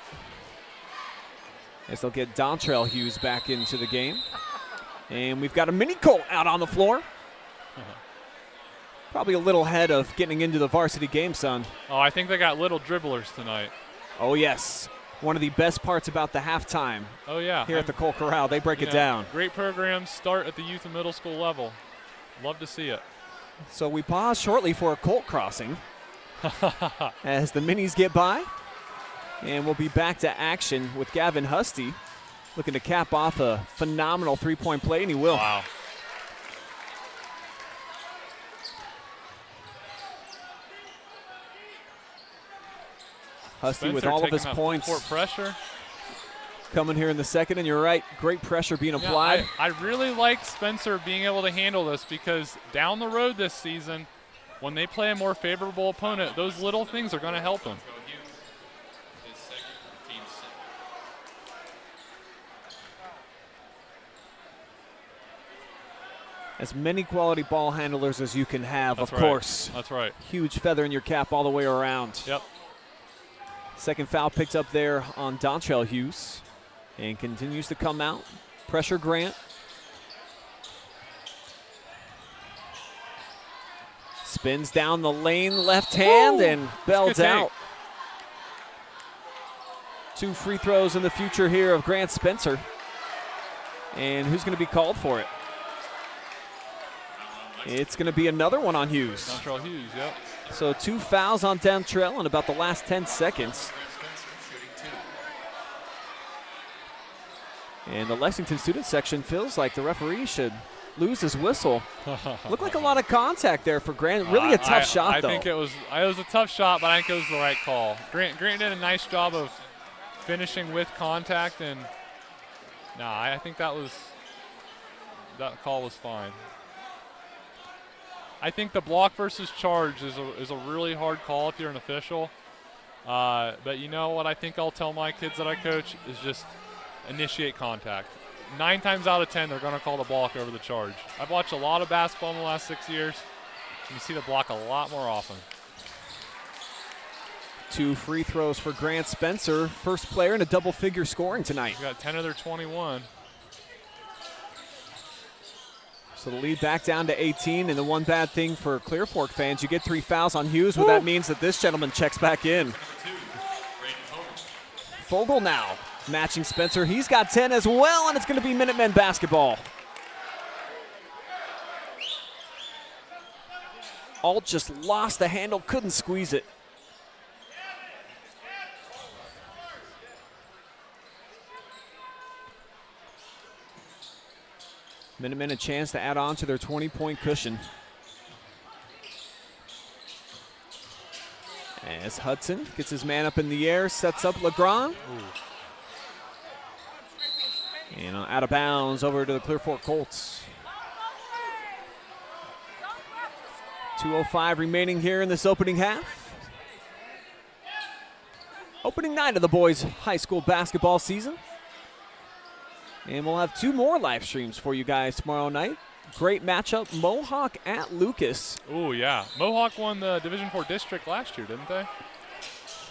Speaker 2: as they'll get Dontrell Hughes back into the game. And we've got a mini Colt out on the floor. Probably a little ahead of getting into the varsity game, son.
Speaker 6: Oh, I think they got little dribblers tonight.
Speaker 2: Oh, yes. One of the best parts about the halftime.
Speaker 6: Oh, yeah.
Speaker 2: Here at the Colt Corral, they break it down.
Speaker 6: Great programs start at the youth and middle school level. Love to see it.
Speaker 2: So we pause shortly for a Colt crossing as the minis get by. And we'll be back to action with Gavin Husty looking to cap off a phenomenal three-point play, and he will.
Speaker 6: Wow.
Speaker 2: Husty
Speaker 6: Spencer
Speaker 2: with all of his
Speaker 6: taking that
Speaker 2: points
Speaker 6: court pressure.
Speaker 2: coming here in the second, and you're right, great pressure being applied.
Speaker 6: I really like Spencer being able to handle this because down the road this season, when they play a more favorable opponent, those little things are going to help them.
Speaker 2: As many quality ball handlers as you can have,
Speaker 6: That's
Speaker 2: of
Speaker 6: right.
Speaker 2: course.
Speaker 6: That's right.
Speaker 2: Huge feather in your cap all the way around.
Speaker 6: Yep.
Speaker 2: Second foul picked up there on Dontrell Hughes and continues to come out. Pressure Grant. Spins down the lane, left hand, and bailed out. 2 free throws in the future here of Grant Spencer. And who's going to be called for it? It's going to be another one on Hughes.
Speaker 6: Dontrell Hughes, yep.
Speaker 2: So 2 fouls on Dontrell in about the last 10 seconds. And the Lexington student section feels like the referee should lose his whistle. Looked like a lot of contact there for Grant. Really a tough shot, though.
Speaker 6: I think it was a tough shot, but I think it was the right call. Grant did a nice job of finishing with contact, and I think that call was fine. I think the block versus charge is a really hard call if you're an official. But you know what I think I'll tell my kids that I coach is just initiate contact. 9 times out of 10, they're going to call the block over the charge. I've watched a lot of basketball in the last 6 years. And you see the block a lot more often.
Speaker 2: 2 free throws for Grant Spencer. First player in a double-figure scoring tonight.
Speaker 6: He's got 10 of their 21.
Speaker 2: So the lead back down to 18, and the one bad thing for Clear Fork fans, you get 3 fouls on Hughes, but that means that this gentleman checks back in. Fogle now matching Spencer. He's got 10 as well, and it's going to be Minutemen basketball. Alt just lost the handle, couldn't squeeze it. Minutemen a chance to add on to their 20-point cushion. As Hudson gets his man up in the air, sets up Legrand. And out of bounds over to the Clear Fork Colts. 2:05 remaining here in this opening half. Opening night of the boys' high school basketball season. And we'll have 2 more live streams for you guys tomorrow night. Great matchup, Mohawk at Lucas.
Speaker 6: Oh, yeah. Mohawk won the Division IV district last year, didn't they?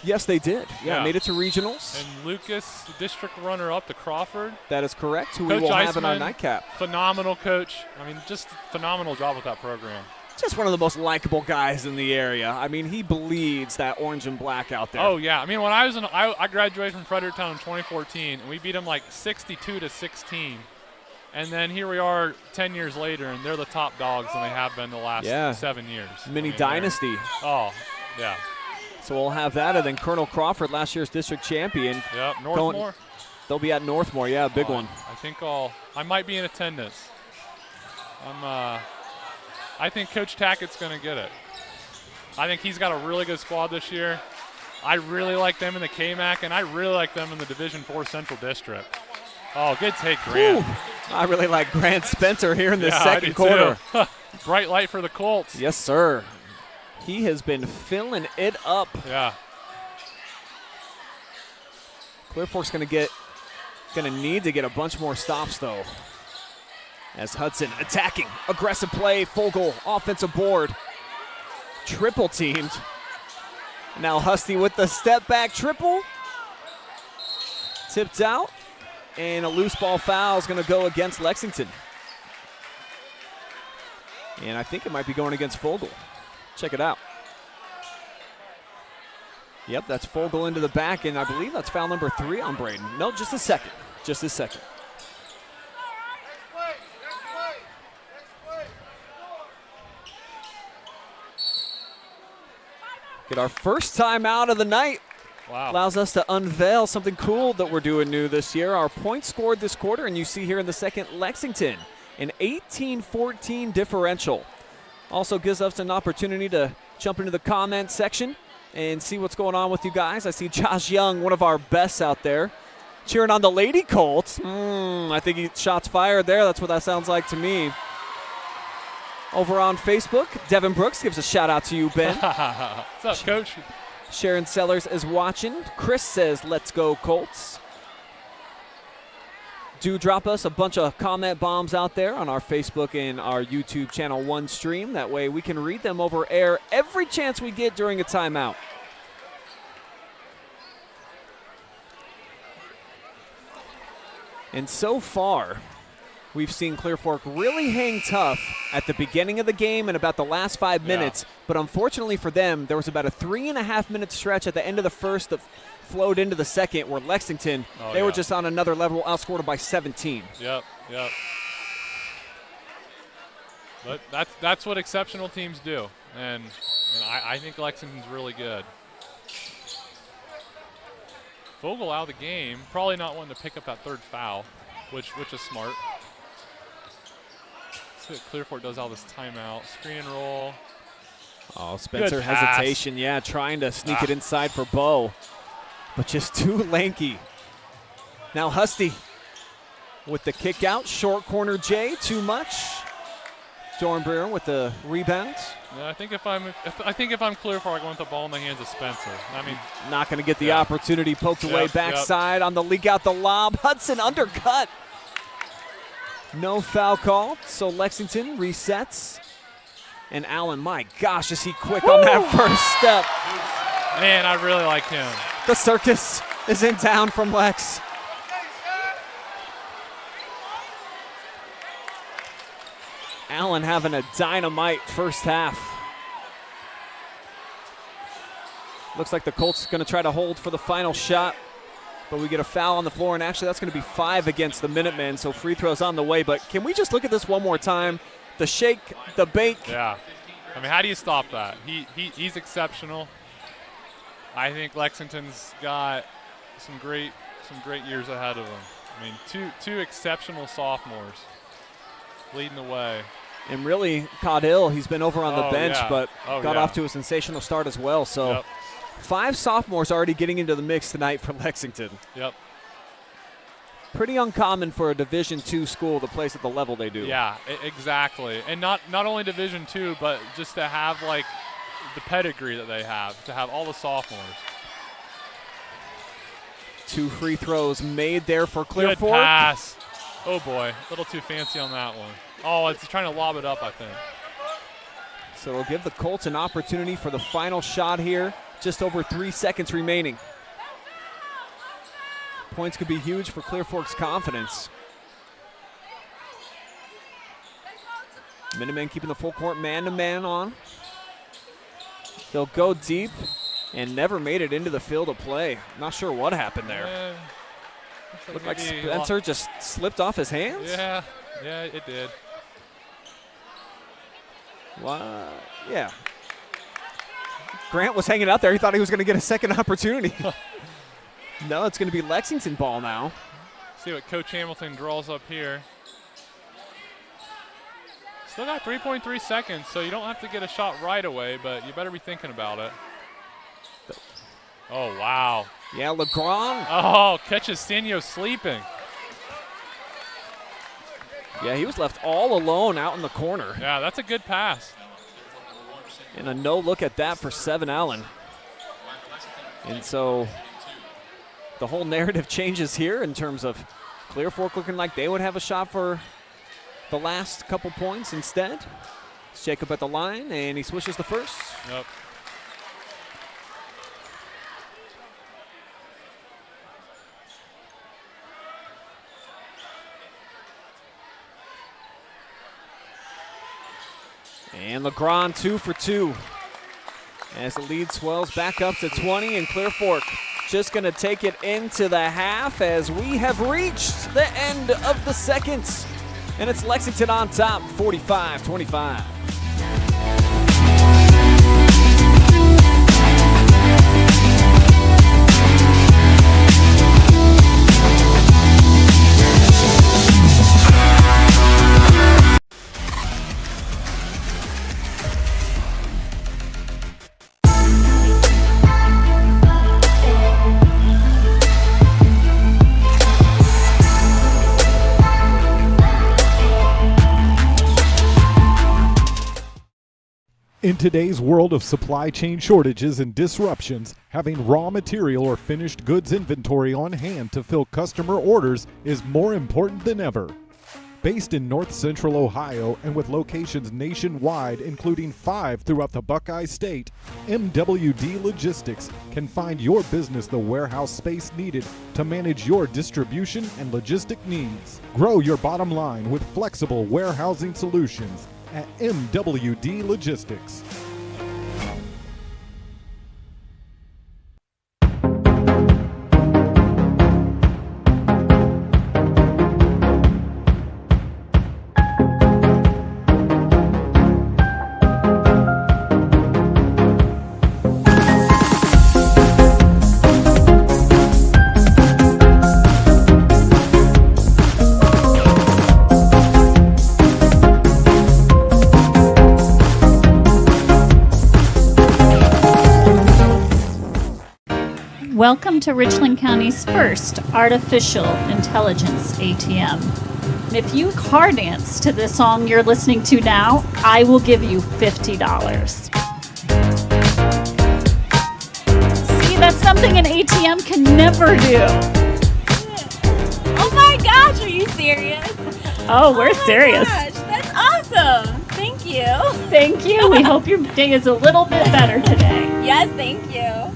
Speaker 2: Yes, they did. Yeah, made it to regionals.
Speaker 6: And Lucas, district runner-up to Crawford.
Speaker 2: That is correct, who
Speaker 6: Coach
Speaker 2: we will have in our
Speaker 6: Eisman,
Speaker 2: nightcap.
Speaker 6: Phenomenal coach. I mean, just phenomenal job with that program.
Speaker 2: Just one of the most likable guys in the area. I mean, he bleeds that orange and black out there.
Speaker 6: Oh, yeah. I mean, when I graduated from Fredericktown in 2014, and we beat them like 62-16. And then here we are 10 years later, and they're the top dogs, and they have been the last 7 years.
Speaker 2: Mini dynasty.
Speaker 6: Oh, yeah.
Speaker 2: So we'll have that, and then Colonel Crawford, last year's district champion.
Speaker 6: Yep, Northmore.
Speaker 2: They'll be at Northmore, yeah, big one.
Speaker 6: I think I might be in attendance. I think Coach Tackett's going to get it. I think he's got a really good squad this year. I really like them in the KMAC, and I really like them in the Division IV Central District. Oh, good take, Grant.
Speaker 2: Whew. I really like Grant Spencer here in the second quarter.
Speaker 6: Bright light for the Colts.
Speaker 2: Yes, sir. He has been filling it up.
Speaker 6: Yeah.
Speaker 2: Clear Fork's going to need to get a bunch more stops, though. As Hudson attacking, aggressive play, Fogle, offensive board. Triple teamed. Now Husty with the step back triple. Tipped out. And a loose ball foul is going to go against Lexington. And I think it might be going against Fogle. Check it out. Yep, that's Fogle into the back, and I believe that's foul number 3 on Brayden. No, just a second. Just a second. Get our first time out of the night.
Speaker 6: Wow.
Speaker 2: Allows us to unveil something cool that we're doing new this year. Our points scored this quarter, and you see here in the second, Lexington, an 18-14 differential. Also gives us an opportunity to jump into the comment section and see what's going on with you guys. I see Josh Young, one of our best out there, cheering on the Lady Colts. I think he shots fired there. That's what that sounds like to me. Over on Facebook, Devin Brooks gives a shout-out to you, Ben.
Speaker 6: What's up, Coach?
Speaker 2: Sharon Sellers is watching. Chris says, let's go, Colts. Do drop us a bunch of comment bombs out there on our Facebook and our YouTube channel 1 stream. That way we can read them over air every chance we get during a timeout. And so far, we've seen Clear Fork really hang tough at the beginning of the game and about the last 5 minutes. But unfortunately for them, there was about a 3.5-minute stretch at the end of the first that flowed into the second where Lexington, they were just on another level, outscored them by 17.
Speaker 6: Yep. But that's what exceptional teams do. And I think Lexington's really good. Fogle out of the game, probably not wanting to pick up that 3rd foul, which is smart. Clear Fork does all this timeout. Screen and roll.
Speaker 2: Oh, Spencer hesitation. Yeah, trying to sneak it inside for Bo, but just too lanky. Now Husty with the kick out. Short corner Jay, too much. Dornbrewer with the rebound.
Speaker 6: Yeah, I think if I'm Clear Fork, I want the ball in the hands of Spencer. I mean,
Speaker 2: not going to get the opportunity. Poked away backside on the leak out the lob. Hudson undercut. No foul call, so Lexington resets. And Allen, my gosh, is he quick on that first step.
Speaker 6: Man, I really like him.
Speaker 2: The circus is in town from Lex. Allen having a dynamite first half. Looks like the Colts going to try to hold for the final shot. But we get a foul on the floor, and actually that's going to be 5 against the Minutemen, so free throws on the way. But can we just look at this one more time? The shake, the bake.
Speaker 6: Yeah. I mean, how do you stop that? He's exceptional. I think Lexington's got some great years ahead of him. I mean, two exceptional sophomores leading the way.
Speaker 2: And really, Caudill, he's been over on the bench, but got off to a sensational start as well. So 5 sophomores already getting into the mix tonight for Lexington.
Speaker 6: Yep.
Speaker 2: Pretty uncommon for a Division II school to place at the level they do.
Speaker 6: Yeah, exactly. And not only Division II, but just to have like the pedigree that they have, to have all the sophomores.
Speaker 2: 2 free throws made there for Clear
Speaker 6: Good
Speaker 2: Fork.
Speaker 6: pass. Oh boy, a little too fancy on that one. Oh, it's trying to lob it up, I think.
Speaker 2: So it'll give the Colts an opportunity for the final shot here. Just over 3 seconds remaining. Points could be huge for Clear Fork's confidence. Minutemen keeping the full court man-to-man on. They'll go deep and never made it into the field of play. Not sure what happened there. Looked like Spencer just slipped off his hands.
Speaker 6: Yeah, it did.
Speaker 2: Yeah. Grant was hanging out there. He thought he was going to get a second opportunity. No, it's going to be Lexington ball now.
Speaker 6: See what Coach Hamilton draws up here. Still got 3.3 seconds, so you don't have to get a shot right away, but you better be thinking about it. Oh, wow.
Speaker 2: Yeah, LeGrand.
Speaker 6: Oh, catches Stenio sleeping.
Speaker 2: Yeah, he was left all alone out in the corner.
Speaker 6: Yeah, that's a good pass.
Speaker 2: And a no look at that for Seven Allen. And so the whole narrative changes here in terms of Clear Fork looking like they would have a shot for the last couple points instead. It's Jacob at the line, and he swishes the first.
Speaker 6: Yep.
Speaker 2: And LeGrand 2 for 2 as the lead swells back up to 20, and Clear Fork just going to take it into the half as we have reached the end of the second. And it's Lexington on top, 45-25.
Speaker 3: In today's world of supply chain shortages and disruptions, having raw material or finished goods inventory on hand to fill customer orders is more important than ever. Based in North Central Ohio and with locations nationwide, including 5 throughout the Buckeye State, MWD Logistics can find your business the warehouse space needed to manage your distribution and logistic needs. Grow your bottom line with flexible warehousing solutions at MWD Logistics.
Speaker 4: Welcome to Richland County's first artificial intelligence ATM. And if you car dance to the song you're listening to now, I will give you $50. See, that's something an ATM can never do.
Speaker 5: Oh my gosh, are you serious?
Speaker 4: Oh, we're serious.
Speaker 5: Gosh, that's awesome. Thank you.
Speaker 4: Thank you. We hope your day is a little bit better today.
Speaker 5: Yes, thank you.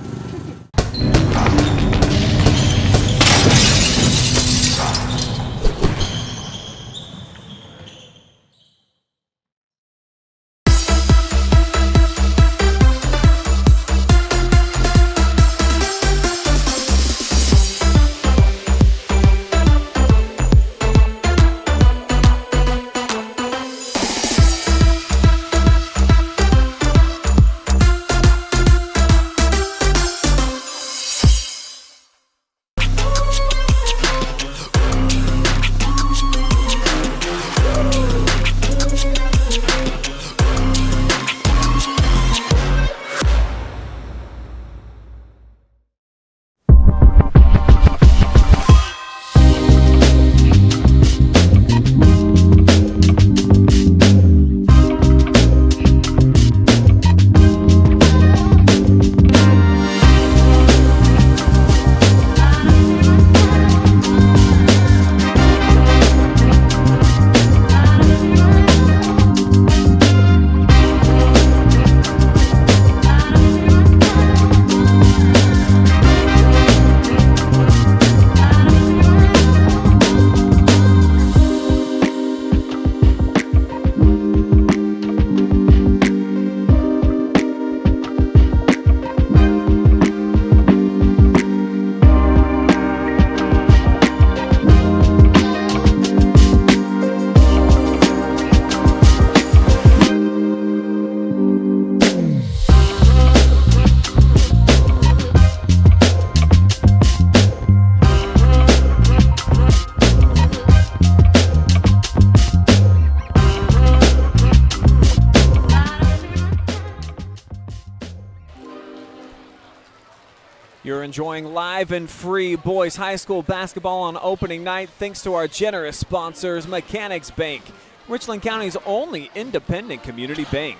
Speaker 2: You're enjoying live and free boys high school basketball on opening night thanks to our generous sponsors, Mechanics Bank, Richland County's only independent community bank.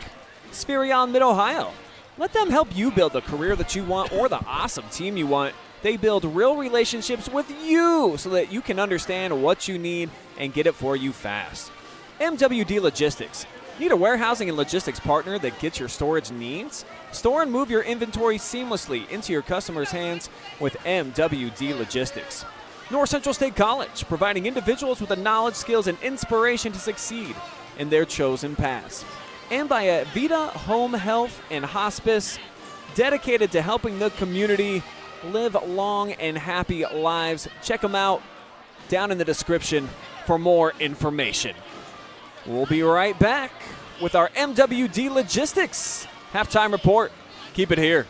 Speaker 2: Spherion Mid-Ohio. Let them help you build the career that you want or the awesome team you want. They build real relationships with you so that you can understand what you need and get it for you fast. MWD Logistics. Need a warehousing and logistics partner that gets your storage needs? Store and move your inventory seamlessly into your customers' hands with MWD Logistics. North Central State College, providing individuals with the knowledge, skills, and inspiration to succeed in their chosen paths. And by Avita Home Health and Hospice, dedicated to helping the community live long and happy lives. Check them out down in the description for more information. We'll be right back with our MWD Logistics halftime report. Keep it here.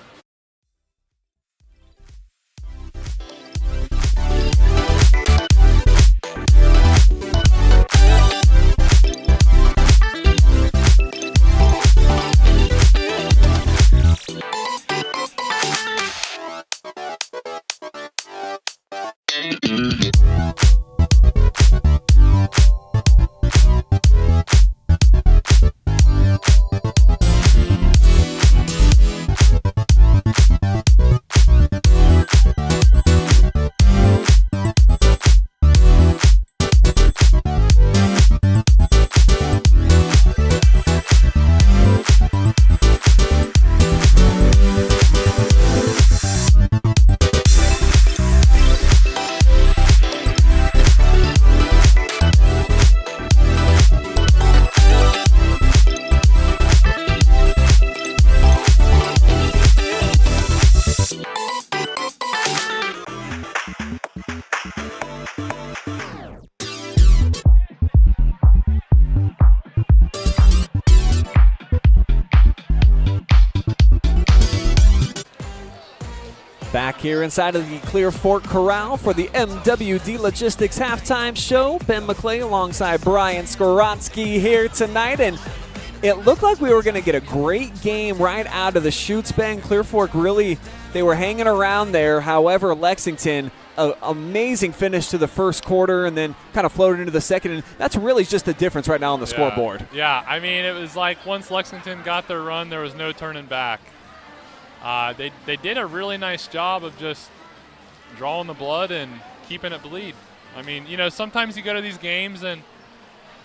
Speaker 2: Back here inside of the Clear Fork Corral for the MWD Logistics halftime show. Ben McClay alongside Brian Skowronski here tonight. And it looked like we were going to get a great game right out of the chutes, Ben. Clear Fork really, they were hanging around there. However, Lexington, an amazing finish to the first quarter and then kind of floated into the second. And that's really just the difference right now on the scoreboard.
Speaker 6: Yeah, I mean, it was like once Lexington got their run, there was no turning back. They did a really nice job of just drawing the blood and keeping it bleed. I mean, you know, sometimes you go to these games and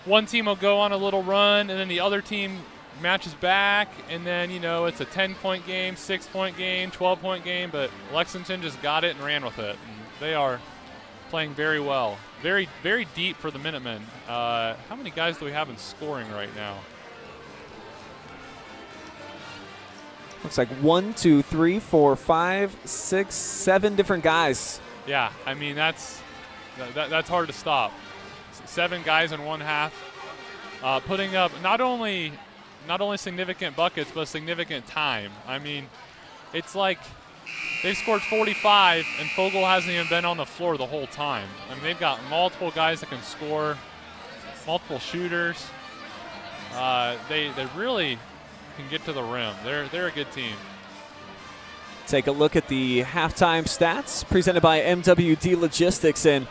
Speaker 6: one team will go on a little run and then the other team matches back, and then, you know, it's a 10-point game, 6-point game, 12-point game, but Lexington just got it and ran with it. And they are playing very well. Very, very deep for the Minutemen. How many guys do we have in scoring right now?
Speaker 2: Looks like 1, 2, 3, 4, 5, 6, 7 different guys.
Speaker 6: Yeah, I mean, that's hard to stop. 7 guys in one half, putting up not only significant buckets, but significant time. I mean, it's like they've scored 45, and Fogle hasn't even been on the floor the whole time. I mean, they've got multiple guys that can score, multiple shooters. They really can get to the rim. They're a good team.
Speaker 2: Take a look at the halftime stats presented by MWD Logistics, and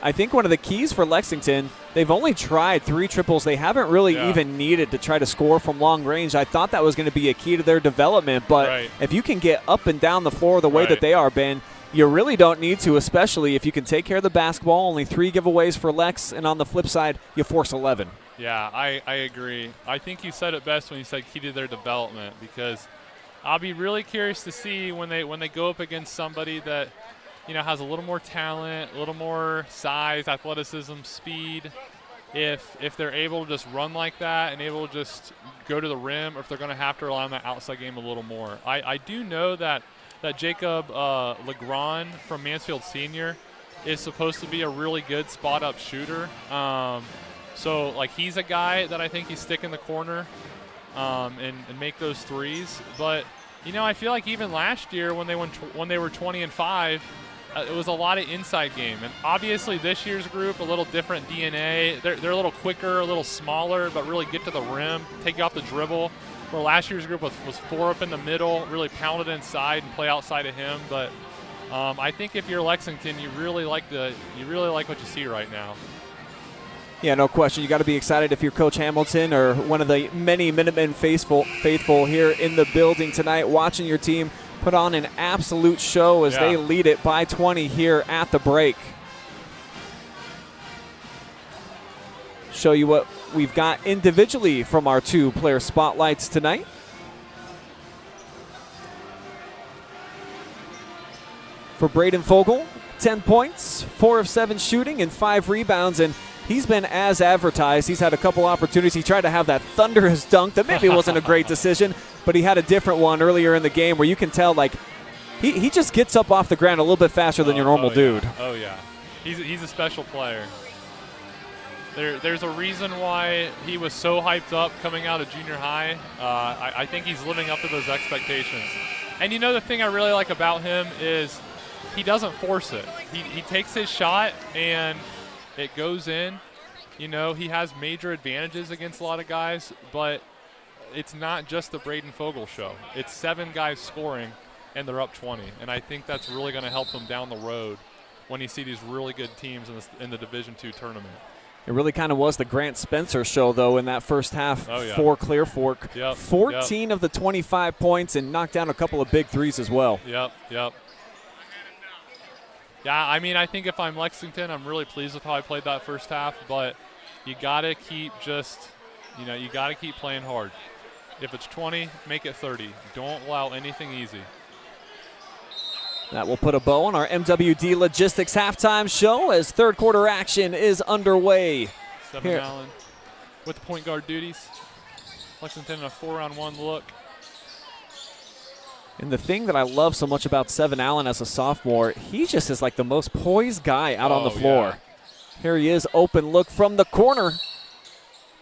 Speaker 2: I think one of the keys for Lexington, they've only tried 3 triples. They haven't really even needed to try to score from long range. I thought that was going to be a key to their development, but if you can get up and down the floor the way that they are, Ben, you really don't need to, especially if you can take care of the basketball. Only 3 giveaways for Lex, and on the flip side, you force 11.
Speaker 6: Yeah, I agree. I think you said it best when you said key to their development, because I'll be really curious to see when they go up against somebody that, you know, has a little more talent, a little more size, athleticism, speed, if they're able to just run like that and able to just go to the rim, or if they're going to have to rely on that outside game a little more. I do know that Jacob Legrand from Mansfield Senior is supposed to be a really good spot-up shooter. So, like, he's a guy that I think he's stick in the corner and make those threes. But, you know, I feel like even last year when they were 20-5, it was a lot of inside game. And obviously this year's group, a little different DNA. They're a little quicker, a little smaller, but really get to the rim, take you off the dribble. Where last year's group was 4 up in the middle, really pound it inside and play outside of him. But I think if you're Lexington, you really like what you see right now.
Speaker 2: Yeah, no question. You got to be excited if you're Coach Hamilton or one of the many Minutemen faithful here in the building tonight, watching your team put on an absolute show as they lead it by 20 here at the break. Show you what we've got individually from our 2 player spotlights tonight. For Brayden Fogle, 10 points, 4 of 7 shooting, and 5 rebounds, and he's been as advertised. He's had a couple opportunities. He tried to have that thunderous dunk that maybe wasn't a great decision, but he had a different one earlier in the game where you can tell, like, he just gets up off the ground a little bit faster than your normal dude.
Speaker 6: Oh, yeah. He's a special player. There's a reason why he was so hyped up coming out of junior high. I think he's living up to those expectations. And you know the thing I really like about him is he doesn't force it. He takes his shot and it goes in. You know, he has major advantages against a lot of guys, but it's not just the Brayden Fogle show. It's 7 guys scoring, and they're up 20. And I think that's really going to help him down the road when you see these really good teams in the Division II tournament.
Speaker 2: It really kind of was the Grant Spencer show, though, in that first half for Clear Fork. 14 of the 25 points and knocked down a couple of big threes as well.
Speaker 6: Yep. Yeah, I mean, I think if I'm Lexington, I'm really pleased with how I played that first half, but you got to keep you got to keep playing hard. If it's 20, make it 30. Don't allow anything easy.
Speaker 2: That will put a bow on our MWD Logistics halftime show as third quarter action is underway.
Speaker 6: Seven Allen with the point guard duties. Lexington in a 4-on-1 look.
Speaker 2: And the thing that I love so much about Seven Allen as a sophomore, he just is like the most poised guy out on the floor.
Speaker 6: Yeah.
Speaker 2: Here he is, open look from the corner.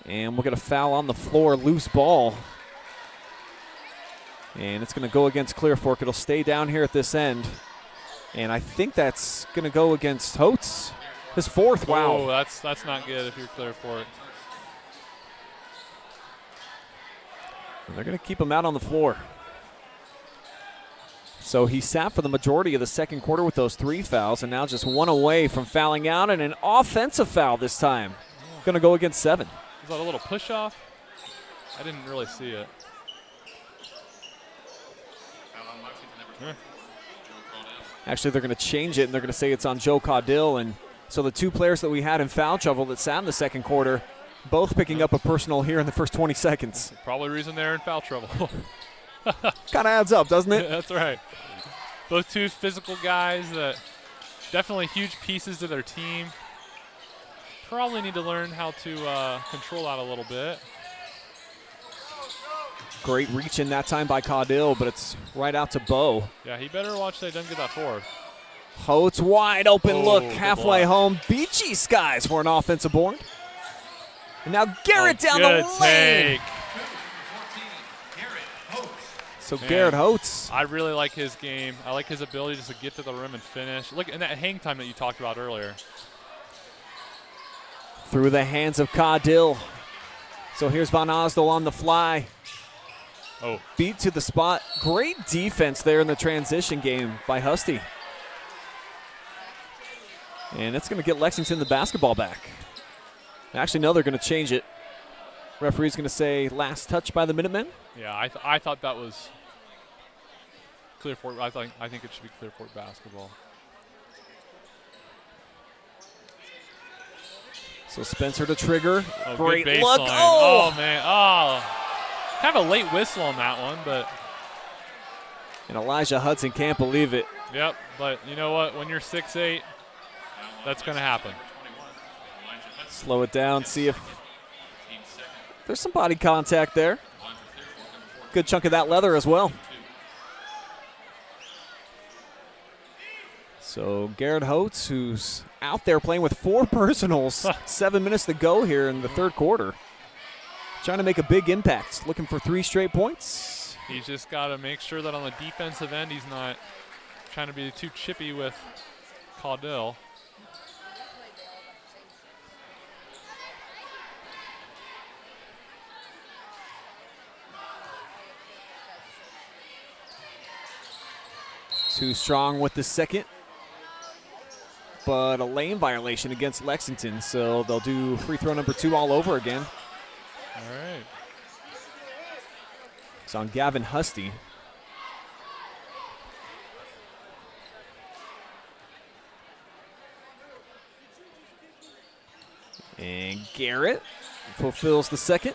Speaker 2: And we'll get a foul on the floor, loose ball. And it's going to go against Clear Fork. It'll stay down here at this end. And I think that's going to go against Hotz. His 4th. Wow.
Speaker 6: Oh, that's not good if you're Clear Fork.
Speaker 2: And they're going to keep him out on the floor. So he sat for the majority of the second quarter with those 3 fouls, and now just 1 away from fouling out, and an offensive foul this time. Going to go against 7.
Speaker 6: Is that a little push-off? I didn't really see it.
Speaker 2: Actually, they're going to change it, and they're going to say it's on Joe Caudill. And so the 2 players that we had in foul trouble that sat in the second quarter, both picking up a personal here in the first 20 seconds.
Speaker 6: Probably the reason they're in foul trouble.
Speaker 2: Kind of adds up, doesn't it?
Speaker 6: That's right. Both 2 physical guys that definitely huge pieces to their team. Probably need to learn how to control that a little bit.
Speaker 2: Great reach in that time by Caudill, but it's right out to Bo.
Speaker 6: Yeah, he better watch they don't get that 4th.
Speaker 2: Hotz wide open look, halfway home. Beachy Skies for an offensive board. And now Garrett down the lane.
Speaker 6: Take.
Speaker 2: So Garrett Hotz.
Speaker 6: I really like his game. I like his ability just to get to the rim and finish. Look at that hang time that you talked about earlier.
Speaker 2: Through the hands of Caudill. So here's Von Osdol on the fly.
Speaker 6: Oh.
Speaker 2: Beat to the spot. Great defense there in the transition game by Husty. And it's going to get Lexington the basketball back. Actually, no, they're going to change it. Referee's going to say last touch by the Minutemen.
Speaker 6: Yeah, I thought that was Clear Fork. I think it should be Clear Fork basketball.
Speaker 2: So Spencer to trigger.
Speaker 6: Oh,
Speaker 2: great
Speaker 6: good
Speaker 2: look.
Speaker 6: baseline.
Speaker 2: Oh,
Speaker 6: man. Oh. Kind of a late whistle on that one, but.
Speaker 2: And Elijah Hudson can't believe it.
Speaker 6: Yep, but you know what? When you're 6'8", that's going to happen.
Speaker 2: Slow it down, see if there's some body contact there. Good chunk of that leather as well. So Garrett Hotz, who's out there playing with 4 personals, 7 minutes to go here in the third quarter. Trying to make a big impact, looking for 3 straight points.
Speaker 6: He's just got to make sure that on the defensive end he's not trying to be too chippy with Caudill.
Speaker 2: So Too strong with the second. But a lane violation against Lexington, so they'll do free throw number 2 all over again.
Speaker 6: All right.
Speaker 2: It's on Gavin Husty. And Garrett fulfills the second.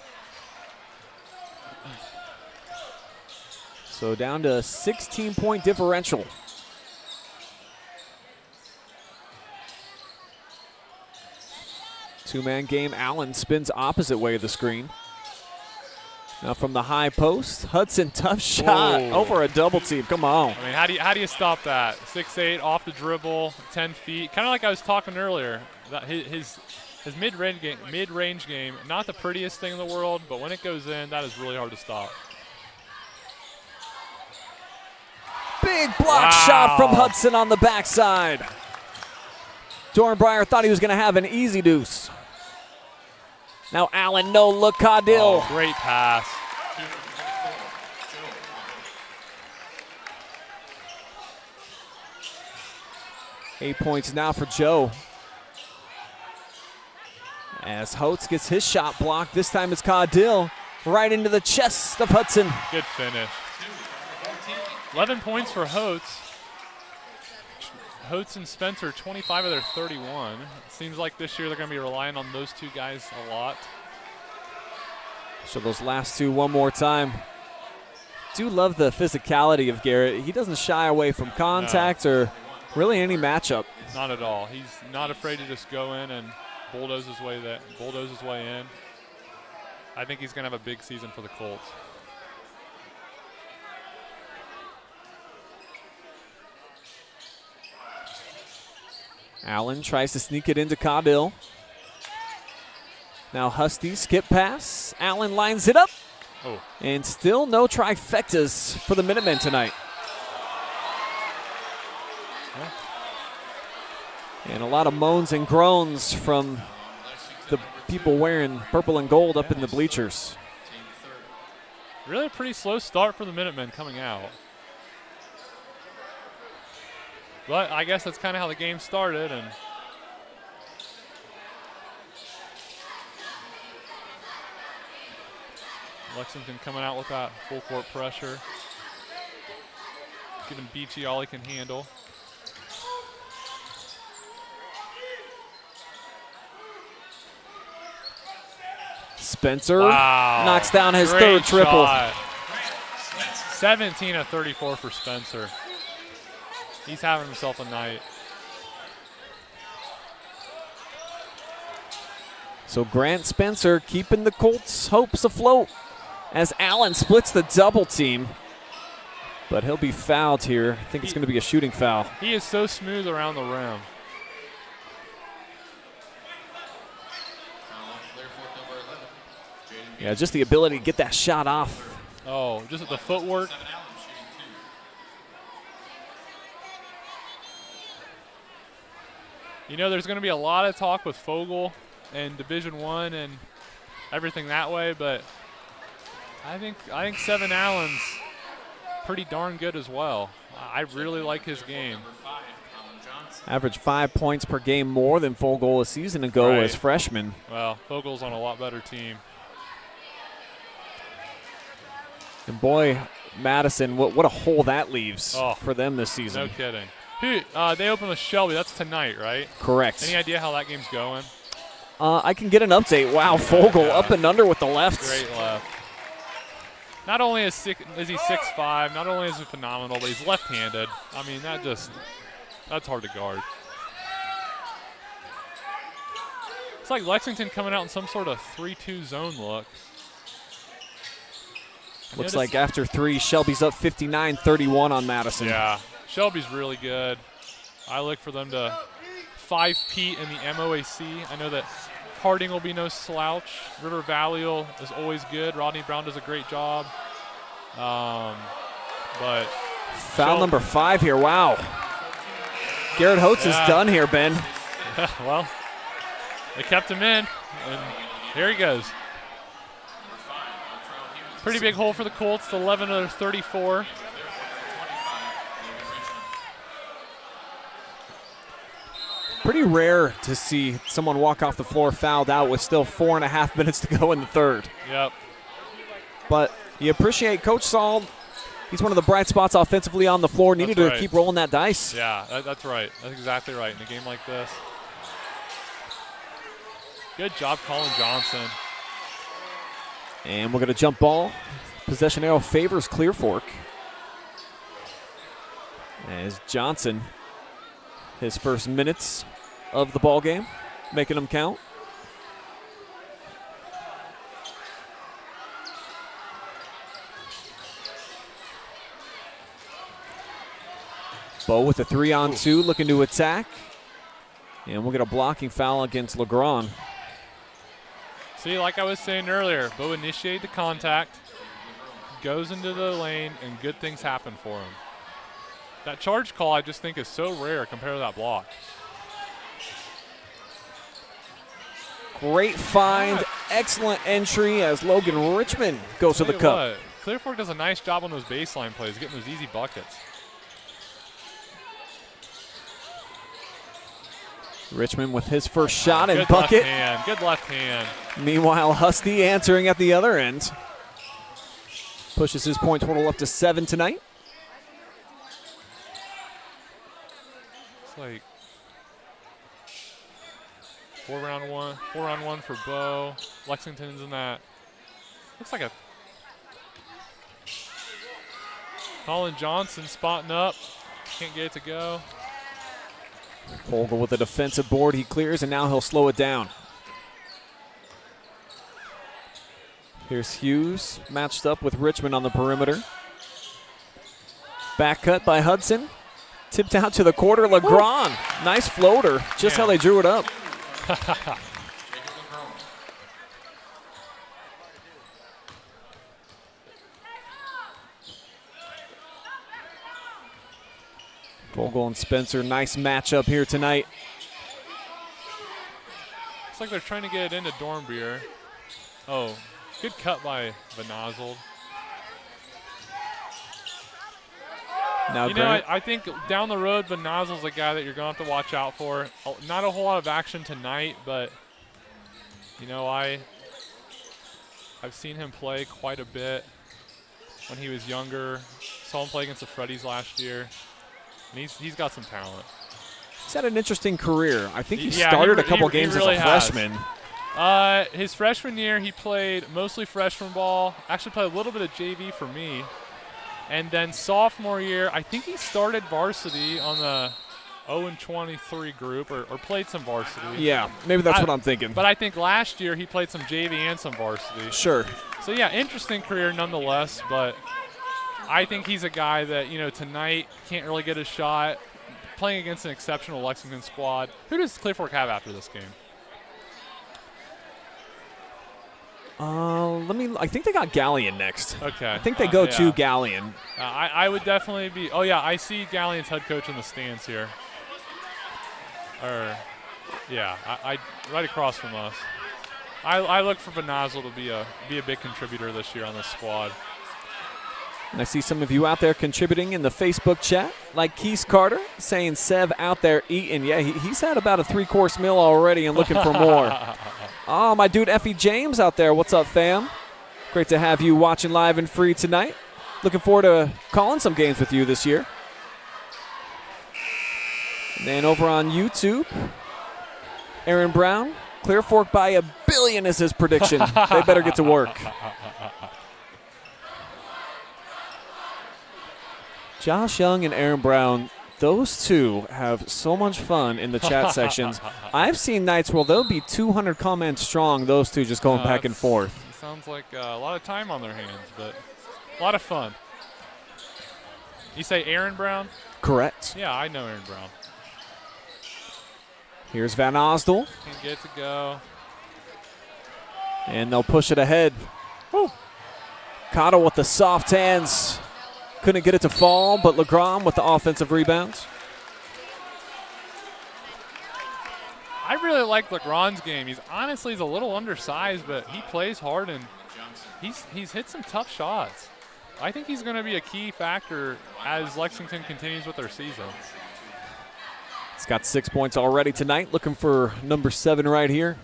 Speaker 2: So down to a 16-point differential. Two-man game. Allen spins opposite way of the screen. Now from the high post, Hudson, tough shot over a double team. Come on.
Speaker 6: I mean, how do you stop that? 6'8", off the dribble, 10 feet. Kind of like I was talking earlier. That his mid-range game, not the prettiest thing in the world, but when it goes in, that is really hard to stop.
Speaker 2: Big block shot from Hudson on the backside. Dornbreyer thought he was going to have an easy deuce. Now Allen, no look, Caudill.
Speaker 6: Oh, great pass.
Speaker 2: Eight points now for Joe. As Hotz gets his shot blocked, this time it's Caudill right into the chest of Hudson.
Speaker 6: Good finish. 11 points for Hotz. Hotz and Spencer, 25 of their 31. It seems like this year they're going to be relying on those two guys a lot.
Speaker 2: So those last two one more time. Do love the physicality of Garrett. He doesn't shy away from contact or really any matchup.
Speaker 6: Not at all. He's not afraid to just go in and bulldoze his way in. I think he's going to have a big season for the Colts.
Speaker 2: Allen tries to sneak it into Caudill. Now Husty, skip pass. Allen lines it up.
Speaker 6: Oh.
Speaker 2: And still no trifectas for the Minutemen tonight. Yeah. And a lot of moans and groans from the people wearing purple and gold up in the bleachers.
Speaker 6: Really a pretty slow start for the Minutemen coming out. But I guess that's kind of how the game started. And Lexington coming out with that full court pressure. Giving Beachy all he can handle.
Speaker 2: Spencer knocks down his third triple.
Speaker 6: Shot. 17 of 34 for Spencer. He's having himself a night.
Speaker 2: So Grant Spencer keeping the Colts' hopes afloat as Allen splits the double team. But he'll be fouled here. I think it's going to be a shooting foul.
Speaker 6: He is so smooth around the rim.
Speaker 2: Yeah, just the ability to get that shot off.
Speaker 6: Oh, just the footwork. You know, there's going to be a lot of talk with Fogle and Division I and everything that way, but I think Seven Allen's pretty darn good as well. I really like his game.
Speaker 2: Averaged 5 points per game more than Fogle a season ago as freshman.
Speaker 6: Well, Fogle's on a lot better team.
Speaker 2: And boy, Madison, what a hole that leaves for them this season.
Speaker 6: No kidding. They open with Shelby. That's tonight, right?
Speaker 2: Correct.
Speaker 6: Any idea how that game's going?
Speaker 2: I can get an update. Wow, Fogle up and under with the left.
Speaker 6: Great left. Not only is he 6'5", not only is he phenomenal, but he's left-handed. I mean, that's hard to guard. It's like Lexington coming out in some sort of 3-2 zone look.
Speaker 2: Looks like after three, Shelby's up 59-31 on Madison.
Speaker 6: Yeah, Shelby's really good. I look for them to 5-peat in the MOAC. I know that Harding will be no slouch. River Valley is always good. Rodney Brown does a great job. But
Speaker 2: foul number 5 here. Wow. Garrett Hotz is done here, Ben.
Speaker 6: Well, they kept him in, and here he goes. Pretty big hole for the Colts, 11 of 34.
Speaker 2: Pretty rare to see someone walk off the floor fouled out with still 4.5 minutes to go in the third.
Speaker 6: Yep.
Speaker 2: But you appreciate Coach Saul. He's one of the bright spots offensively on the floor. Needed to keep rolling that dice.
Speaker 6: Yeah, that's right. That's exactly right in a game like this. Good job, Colin Johnson.
Speaker 2: And we're going to jump ball. Possession arrow favors Clear Fork. As Johnson, his first minutes of the ball game, making them count. Bo with a 3-on-2, looking to attack. And we'll get a blocking foul against LeGrand.
Speaker 6: See, like I was saying earlier, Bo initiated the contact, goes into the lane, and good things happen for him. That charge call I just think is so rare compared to that block.
Speaker 2: Great find, excellent entry as Logan Richmond goes to the cup.
Speaker 6: Clear Fork does a nice job on those baseline plays, getting those easy buckets.
Speaker 2: Richmond with his first shot and bucket.
Speaker 6: Good left hand.
Speaker 2: Meanwhile, Husty answering at the other end. Pushes his point total up to 7 tonight.
Speaker 6: It's like 4-on-1 for Bo. Lexington's in that. Looks like a Colin Johnson spotting up. Can't get it to go.
Speaker 2: Fogle with a defensive board. He clears, and now he'll slow it down. Here's Hughes matched up with Richmond on the perimeter. Back cut by Hudson. Tipped out to the quarter. LeGrand. Nice floater. Just how they drew it up. Fogle and Spencer, nice matchup here tonight.
Speaker 6: Looks like they're trying to get it into Dornbier. Oh, good cut by Van Nozzled.
Speaker 2: Now,
Speaker 6: you know, I think down the road, Van Nozzle's a guy that you're going to have to watch out for. Not a whole lot of action tonight, but, you know, I've seen him play quite a bit when he was younger. Saw him play against the Freddies last year. And he's got some talent.
Speaker 2: He's had an interesting career. I think he started a couple games really as a freshman.
Speaker 6: His freshman year, he played mostly freshman ball. Actually played a little bit of JV for me. And then sophomore year, I think he started varsity on the 0-23 group or played some varsity.
Speaker 2: Yeah, maybe that's what I'm thinking.
Speaker 6: But I think last year he played some JV and some varsity.
Speaker 2: Sure.
Speaker 6: So, yeah, interesting career nonetheless, but I think he's a guy that, you know, tonight can't really get a shot. Playing against an exceptional Lexington squad. Who does Clear Fork have after this game?
Speaker 2: I think they got Galleon next.
Speaker 6: Okay.
Speaker 2: I think they go to Galleon.
Speaker 6: I would definitely be. Oh yeah, I see Galleon's head coach in the stands here. I right across from us. I look for Van Nozzle to be a big contributor this year on this squad.
Speaker 2: And I see some of you out there contributing in the Facebook chat, like Keith Carter saying Sev out there eating. Yeah, he's had about a 3-course meal already and looking for more. Oh, my dude Effie James out there. What's up, fam? Great to have you watching live and free tonight. Looking forward to calling some games with you this year. And then over on YouTube, Aaron Brown, Clear Fork by 1 billion is his prediction. They better get to work. Josh Young and Aaron Brown, those two have so much fun in the chat sections. I've seen nights where they'll be 200 comments strong, those two just going back and forth.
Speaker 6: Sounds like a lot of time on their hands, but a lot of fun. You say Aaron Brown?
Speaker 2: Correct.
Speaker 6: Yeah, I know Aaron Brown.
Speaker 2: Here's Van Osdel.
Speaker 6: Can't get it to go.
Speaker 2: And they'll push it ahead. Woo. Cotto with the soft hands. Couldn't get it to fall, but LeGrand with the offensive rebounds.
Speaker 6: I really like LeGrand's game. He's a little undersized, but he plays hard and he's hit some tough shots. I think he's going to be a key factor as Lexington continues with their season.
Speaker 2: It's got 6 points already tonight. Looking for number 7 right here.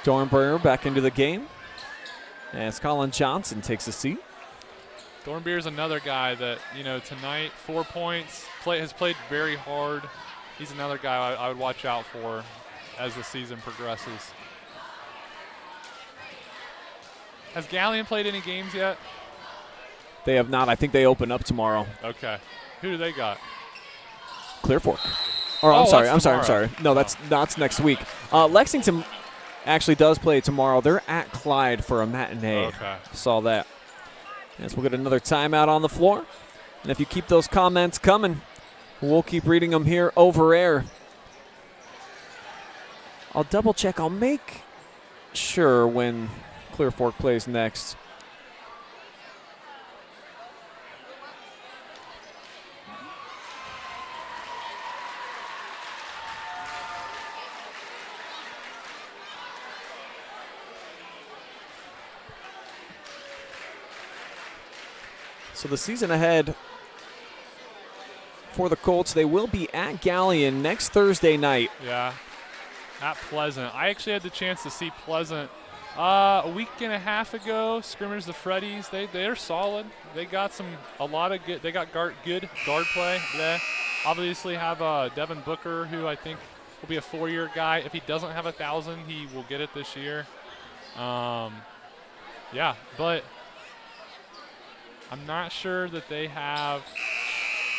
Speaker 2: Dornberger back into the game as Colin Johnson takes a seat.
Speaker 6: Dornbeer's another guy that, tonight, 4 points, has played very hard. He's another guy I would watch out for as the season progresses. Has Galleon played any games yet?
Speaker 2: They have not. I think they open up tomorrow.
Speaker 6: Okay. Who do they got?
Speaker 2: Clear Fork. Or I'm sorry. No, that's next week. Lexington actually does play tomorrow. They're at Clyde for a matinee.
Speaker 6: Okay.
Speaker 2: Saw that. Yes, we'll get another timeout on the floor. And if you keep those comments coming, we'll keep reading them here over air. I'll double check. I'll make sure when Clear Fork plays next. So the season ahead for the Colts, they will be at Galleon next Thursday night.
Speaker 6: Yeah, at Pleasant. I actually had the chance to see Pleasant a week and a half ago. Scrimmage the Freddies. They're solid. They got They got good guard play. They obviously have Devin Booker, who I think will be a 4-year guy. If he doesn't have 1,000, he will get it this year. Yeah, but I'm not sure that they have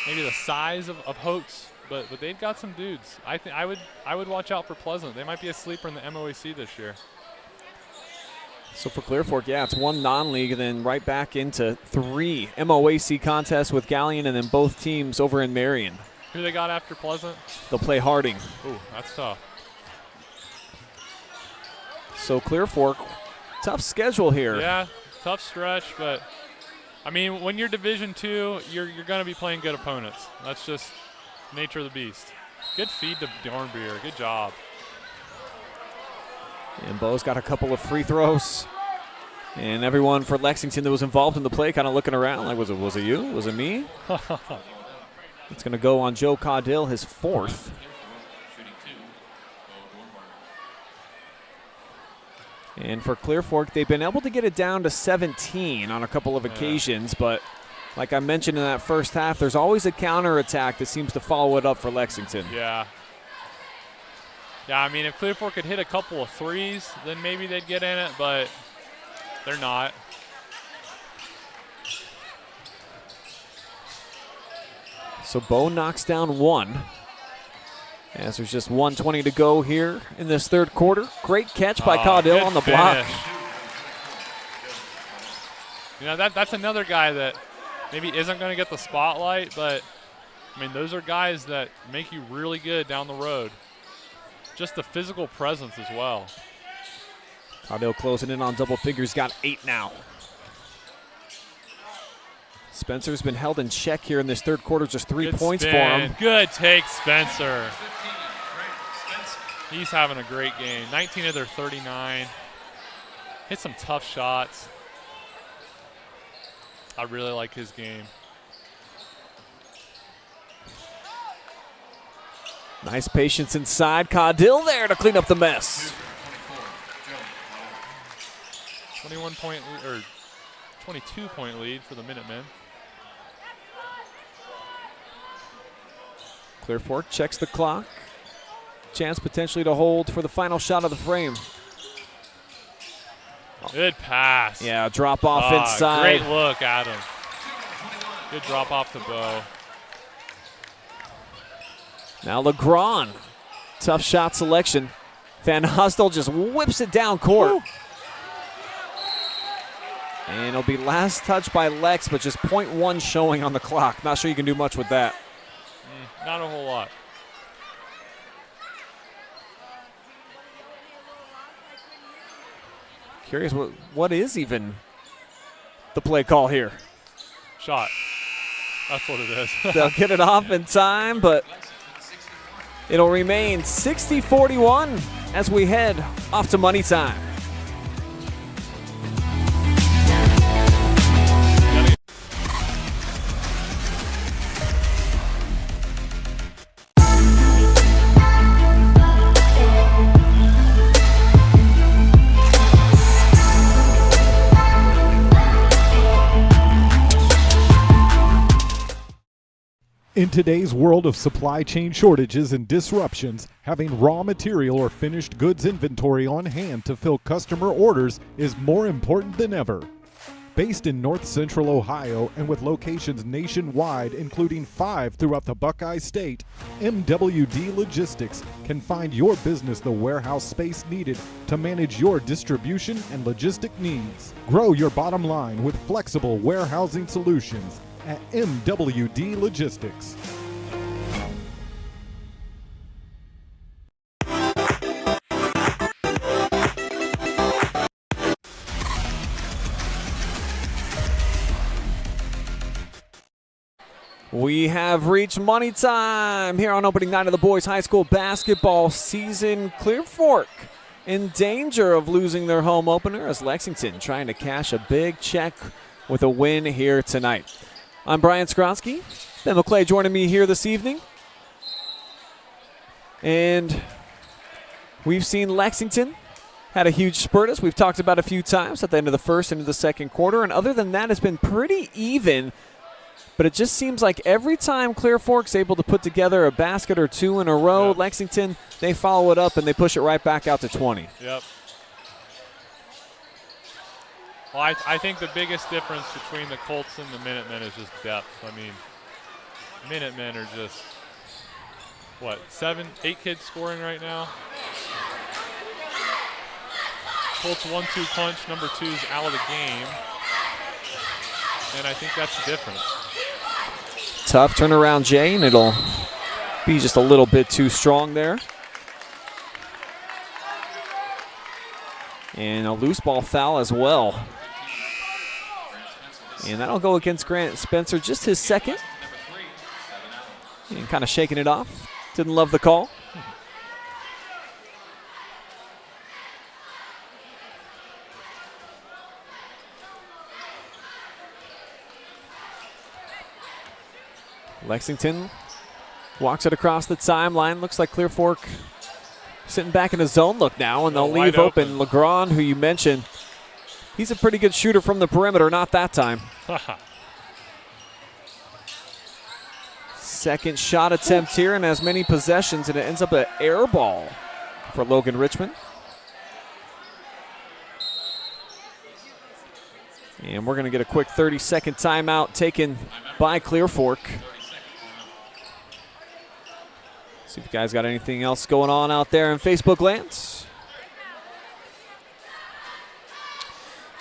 Speaker 6: maybe the size of Hotz, but they've got some dudes. I would watch out for Pleasant. They might be a sleeper in the MOAC this year.
Speaker 2: So for Clear Fork, yeah, it's 1 non-league and then right back into 3 MOAC contests with Galleon and then both teams over in Marion.
Speaker 6: Who they got after Pleasant?
Speaker 2: They'll play Harding.
Speaker 6: Ooh, that's tough.
Speaker 2: So Clear Fork, tough schedule here.
Speaker 6: Yeah, tough stretch, but I mean, when you're Division II, you're going to be playing good opponents. That's just nature of the beast. Good feed to Dornbeer. Good job.
Speaker 2: And Bo's got a couple of free throws. And everyone for Lexington that was involved in the play kind of looking around like, was it you? Was it me? It's going to go on Joe Caudill, his 4th. And for Clear Fork, they've been able to get it down to 17 on a couple of occasions, but like I mentioned in that first half, there's always a counterattack that seems to follow it up for Lexington.
Speaker 6: Yeah. Yeah, I mean, if Clear Fork could hit a couple of threes, then maybe they'd get in it, but they're not.
Speaker 2: So Bo knocks down 1. As there's just 1:20 to go here in this third quarter. Great catch by Caudill on the block.
Speaker 6: That's another guy that maybe isn't going to get the spotlight, but, I mean, those are guys that make you really good down the road. Just the physical presence as well.
Speaker 2: Caudill closing in on double figures, got 8 now. Spencer's been held in check here in this third quarter, just 3 points for him.
Speaker 6: Good take, Spencer. He's having a great game. 19 of their 39. Hit some tough shots. I really like his game.
Speaker 2: Nice patience inside. Caudill there to clean up the mess.
Speaker 6: 22-point lead for the Minutemen.
Speaker 2: Clear Fork checks the clock. Chance potentially to hold for the final shot of the frame.
Speaker 6: Good pass.
Speaker 2: Yeah, drop off inside.
Speaker 6: Great look at him. Good drop off to Bo.
Speaker 2: Now Legrand. Tough shot selection. Van Hostel just whips it down court. Woo. And it'll be last touch by Lex, but just 0.1 showing on the clock. Not sure you can do much with that.
Speaker 6: Not a whole lot.
Speaker 2: Curious what is even the play call here.
Speaker 6: Shot. That's what it is.
Speaker 2: They'll get it off in time, but it'll remain 60-41 as we head off to money time.
Speaker 3: In today's world of supply chain shortages and disruptions, having raw material or finished goods inventory on hand to fill customer orders is more important than ever. Based in North Central Ohio and with locations nationwide, including 5 throughout the Buckeye State, MWD Logistics can find your business the warehouse space needed to manage your distribution and logistic needs. Grow your bottom line with flexible warehousing solutions at MWD Logistics.
Speaker 2: We have reached money time here on opening night of the boys high school basketball season. Clear Fork in danger of losing their home opener as Lexington trying to cash a big check with a win here tonight. I'm Brian Skowronski. Ben McClay joining me here this evening. And we've seen Lexington had a huge spurt, as we've talked about a few times, at the end of the first and into the second quarter. And other than that, it's been pretty even. But it just seems like every time Clear Fork's able to put together a basket or two in a row,
Speaker 6: Yep.
Speaker 2: Lexington, they follow it up and they push it right back out to 20.
Speaker 6: Yep. Well, I think the biggest difference between the Colts and the Minutemen is just depth. I mean, Minutemen are just, 8 kids scoring right now? Colts 1-2 punch, number 2's out of the game. And I think that's the difference.
Speaker 2: Tough turnaround, Jay, and it'll be just a little bit too strong there. And a loose ball foul as well. And that'll go against Grant Spencer, just his second. And kind of shaking it off. Didn't love the call. Lexington walks it across the timeline. Looks like Clear Fork sitting back in a zone look now, and they'll leave open Legrand, who you mentioned. He's a pretty good shooter from the perimeter, not that time. Second shot attempt here, and as many possessions, and it ends up an air ball for Logan Richmond. And we're going to get a quick 30-second timeout taken by Clear Fork. See if you guys got anything else going on out there in Facebook land.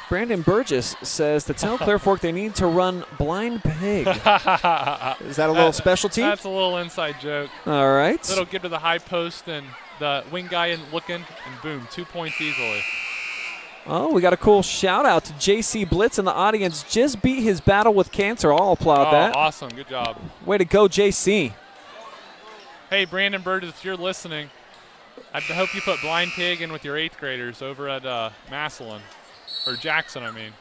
Speaker 2: Brandon Burgess says to tell Clear Fork they need to run blind pig. Is that a little specialty?
Speaker 6: That's a little inside joke.
Speaker 2: All right.
Speaker 6: Little get to the high post and the wing guy isn't looking, and boom, 2 points easily.
Speaker 2: Oh, we got a cool shout out to JC Blitz in the audience. Just beat his battle with cancer. I'll applaud that.
Speaker 6: Awesome. Good job.
Speaker 2: Way to go, JC.
Speaker 6: Hey, Brandon Burgess, if you're listening, I hope you put blind pig in with your 8th graders over at Massillon. Or Jackson, I mean.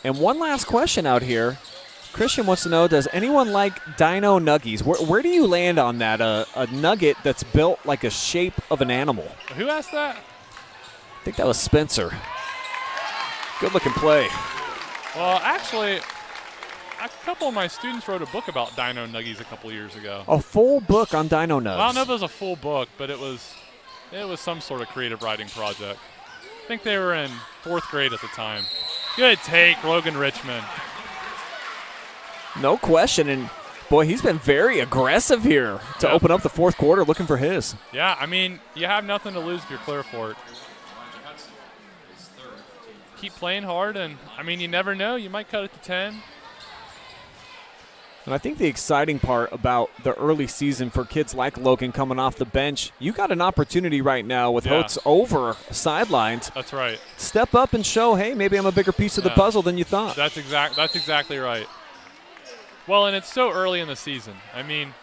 Speaker 2: And one last question out here. Christian wants to know, does anyone like Dino Nuggies? Where do you land on that? A nugget that's built like a shape of an animal.
Speaker 6: Who asked that?
Speaker 2: I think that was Spencer. Good looking play.
Speaker 6: Well, actually, a couple of my students wrote a book about Dino Nuggies a couple years ago.
Speaker 2: A full book on Dino Nugs.
Speaker 6: Well, I don't know if it was a full book, but it was some sort of creative writing project. I think they were in 4th grade at the time. Good take, Logan Richmond.
Speaker 2: No question, and boy, he's been very aggressive here to open up the 4th quarter, looking for his.
Speaker 6: Yeah, I mean, you have nothing to lose if you're Clear Fork. Keep playing hard, and, I mean, you never know. You might cut it to 10.
Speaker 2: And I think the exciting part about the early season for kids like Logan coming off the bench, you got an opportunity right now with Hotz over sidelines.
Speaker 6: That's right.
Speaker 2: Step up and show, hey, maybe I'm a bigger piece of the puzzle than you thought.
Speaker 6: That's exactly right. Well, and it's so early in the season. I mean,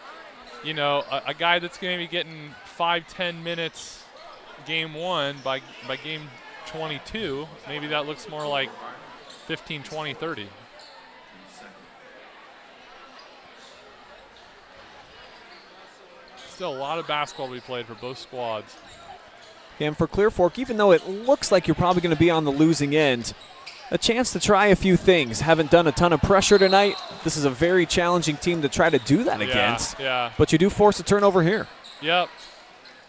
Speaker 6: you know, a guy that's going to be getting 5-10 minutes game 1 by game 22, maybe that looks more like 15, 20, 30. Still a lot of basketball to be played for both squads.
Speaker 2: And for Clear Fork, even though it looks like you're probably going to be on the losing end, a chance to try a few things. Haven't done a ton of pressure tonight. This is a very challenging team to try to do that against.
Speaker 6: Yeah.
Speaker 2: But you do force a turnover here.
Speaker 6: Yep.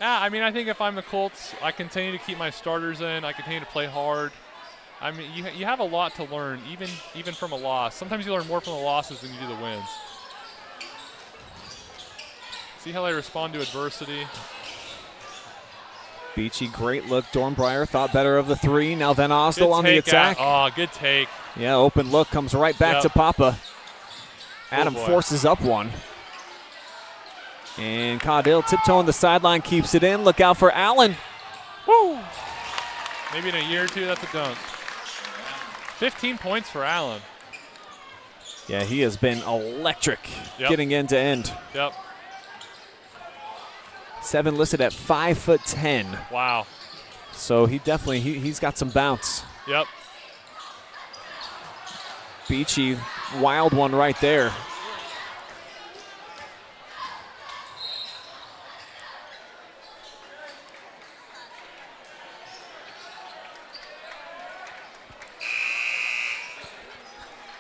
Speaker 6: Yeah, I mean, I think if I'm the Colts, I continue to keep my starters in. I continue to play hard. I mean, you have a lot to learn, even from a loss. Sometimes you learn more from the losses than you do the wins. See how they respond to adversity.
Speaker 2: Beachy, great look. Dornbreyer thought better of the three. Now Van Osdol on the attack.
Speaker 6: Oh, good take.
Speaker 2: Yeah, open look comes right back to Papa. Adam forces up one. And Caudill tiptoeing the sideline, keeps it in. Look out for Allen.
Speaker 6: Woo! Maybe in a year or two, that's a dunk. 15 points for Allen.
Speaker 2: Yeah, he has been electric getting end to end.
Speaker 6: Yep.
Speaker 2: 7 listed at 5'10".
Speaker 6: Wow.
Speaker 2: So he definitely, he's got some bounce.
Speaker 6: Yep.
Speaker 2: Beachy, wild one right there.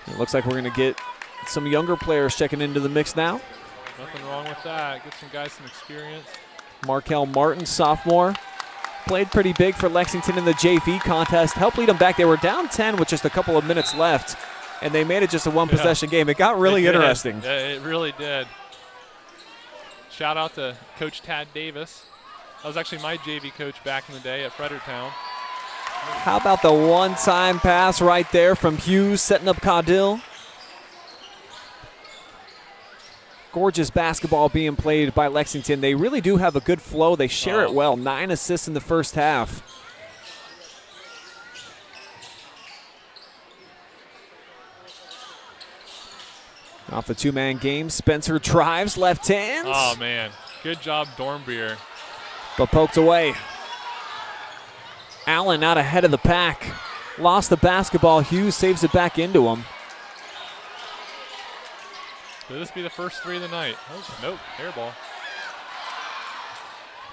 Speaker 2: It looks like we're going to get some younger players checking into the mix now.
Speaker 6: Nothing wrong with that. Get some guys some experience.
Speaker 2: Markel Martin, sophomore, played pretty big for Lexington in the JV contest. Helped lead them back. They were down 10 with just a couple of minutes left, and they made it just a one-possession game. It got really interesting.
Speaker 6: Yeah, it really did. Shout out to Coach Tad Davis. That was actually my JV coach back in the day at Fredericktown.
Speaker 2: How about the one-time pass right there from Hughes, setting up Caudill? Gorgeous basketball being played by Lexington. They really do have a good flow. They share it well. 9 assists in the first half. Off the two-man game, Spencer drives, left hand.
Speaker 6: Oh, man. Good job, Dornbreyer.
Speaker 2: But poked away. Allen out ahead of the pack. Lost the basketball. Hughes saves it back into him.
Speaker 6: Could this be the first three of the night? Oh, nope, air ball.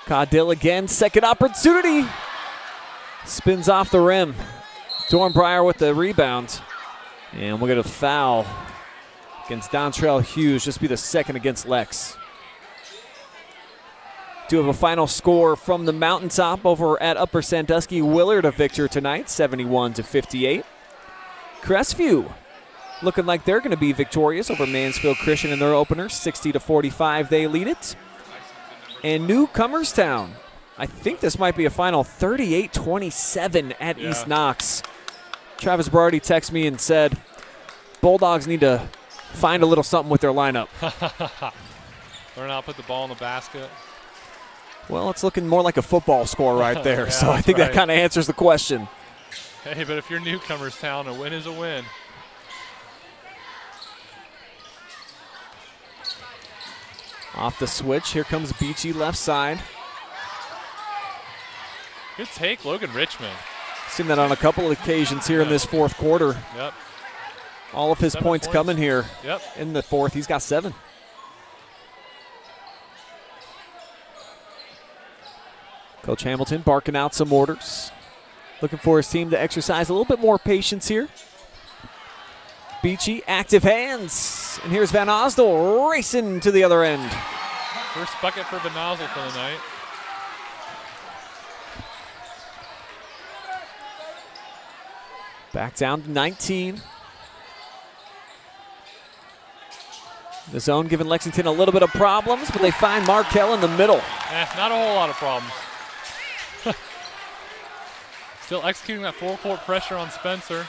Speaker 2: Caudill again, second opportunity. Spins off the rim. Dornbreyer with the rebound. And we'll get a foul against Dontrell Hughes. Just be the second against Lex. Do have a final score from the mountaintop over at Upper Sandusky. Willard a victor tonight, 71-58. Crestview looking like they're going to be victorious over Mansfield Christian in their opener, 60-45. They lead it. And Newcomerstown, I think this might be a final, 38-27 at East Knox. Travis Berardi texted me and said, Bulldogs need to find a little something with their lineup.
Speaker 6: Learn how to put the ball in the basket.
Speaker 2: Well, it's looking more like a football score right there, so I think that kind of answers the question.
Speaker 6: Hey, but if you're Newcomerstown, a win is a win.
Speaker 2: Off the switch, here comes Beachy left side.
Speaker 6: Good take, Logan Richmond.
Speaker 2: Seen that on a couple of occasions here in this fourth quarter.
Speaker 6: Yep.
Speaker 2: All of his points coming here in the fourth. He's got 7. Coach Hamilton barking out some orders. Looking for his team to exercise a little bit more patience here. Beachy, active hands. And here's Van Osdol racing to the other end.
Speaker 6: First bucket for Van Osdol for the night.
Speaker 2: Back down to 19. The zone giving Lexington a little bit of problems, but they find Markel in the middle.
Speaker 6: Not a whole lot of problems. Still executing that full court pressure on Spencer.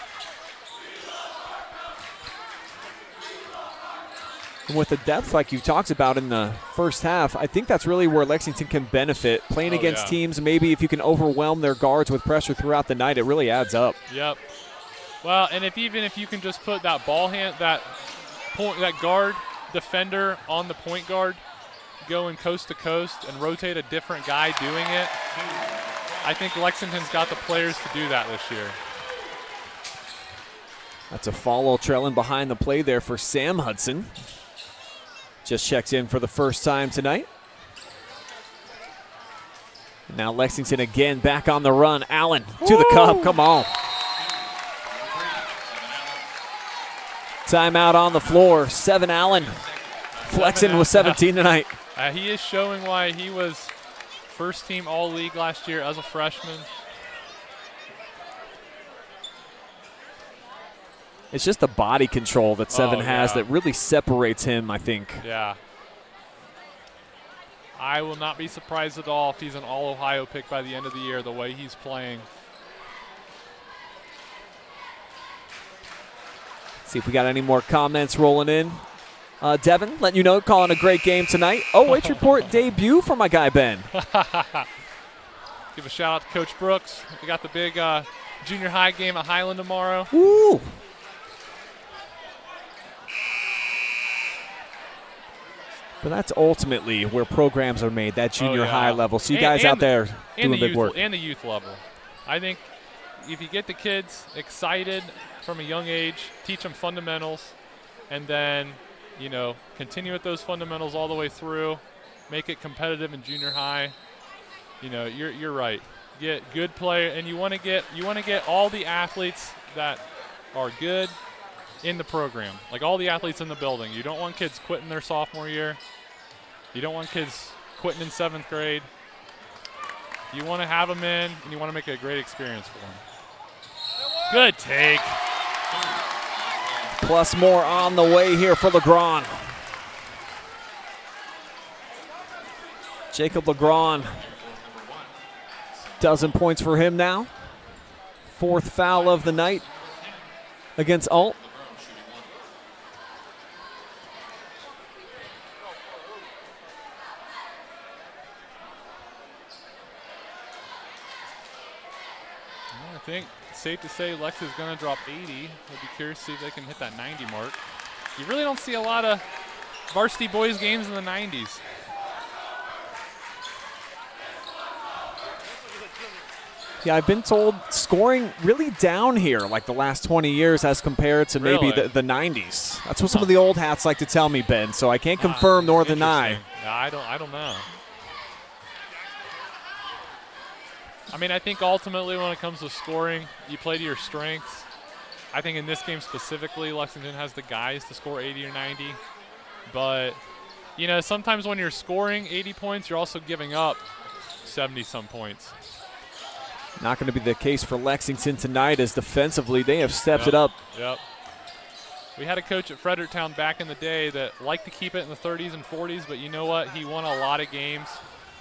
Speaker 2: And with the depth like you talked about in the first half, I think that's really where Lexington can benefit. Playing against teams, maybe if you can overwhelm their guards with pressure throughout the night, it really adds up.
Speaker 6: Yep. Well, and even if you can just put that ball hand, that guard defender on the point guard, going coast to coast and rotate a different guy doing it, I think Lexington's got the players to do that this year.
Speaker 2: That's a follow trailing behind the play there for Sam Hudson. Just checks in for the first time tonight. Now Lexington again back on the run. Allen to the cup, come on. Timeout on the floor. 7 Allen. Flexing with 17 tonight.
Speaker 6: He is showing why he was first team all-league last year as a freshman.
Speaker 2: It's just the body control that Seven has that really separates him, I think.
Speaker 6: Yeah. I will not be surprised at all if he's an All-Ohio pick by the end of the year, the way he's playing.
Speaker 2: See if we got any more comments rolling in. Devin, letting you know, calling a great game tonight. OH.REPORT debut for my guy Ben.
Speaker 6: Give a shout out to Coach Brooks. We got the big junior high game at Highland tomorrow.
Speaker 2: Woo! But that's ultimately where programs are made, that junior high level. So you guys out there doing big work.
Speaker 6: And the youth level. I think if you get the kids excited from a young age, teach them fundamentals, and then, you know, continue with those fundamentals all the way through, make it competitive in junior high, you know, you're right. Get good player, and you want to get all the athletes that are good in the program, like all the athletes in the building. You don't want kids quitting their sophomore year. You don't want kids quitting in 7th grade. You want to have them in, and you want to make it a great experience for them. Good take.
Speaker 2: Plus more on the way here for Legrand. Jacob Legrand, dozen points for him now. 4th foul of the night against Alt.
Speaker 6: I think it's safe to say Lex is going to drop 80. I'd be curious to see if they can hit that 90 mark. You really don't see a lot of varsity boys games in the 90s.
Speaker 2: Yeah, I've been told scoring really down here like the last 20 years as compared to maybe the 90s. That's what some of the old hats like to tell me, Ben, so I can't confirm nor deny.
Speaker 6: Yeah, I don't know. I mean, I think ultimately when it comes to scoring, you play to your strengths. I think in this game specifically, Lexington has the guys to score 80 or 90. But, you know, sometimes when you're scoring 80 points, you're also giving up 70-some points.
Speaker 2: Not going to be the case for Lexington tonight, as defensively they have stepped it up.
Speaker 6: Yep. We had a coach at Fredericktown back in the day that liked to keep it in the 30s and 40s, but you know what? He won a lot of games.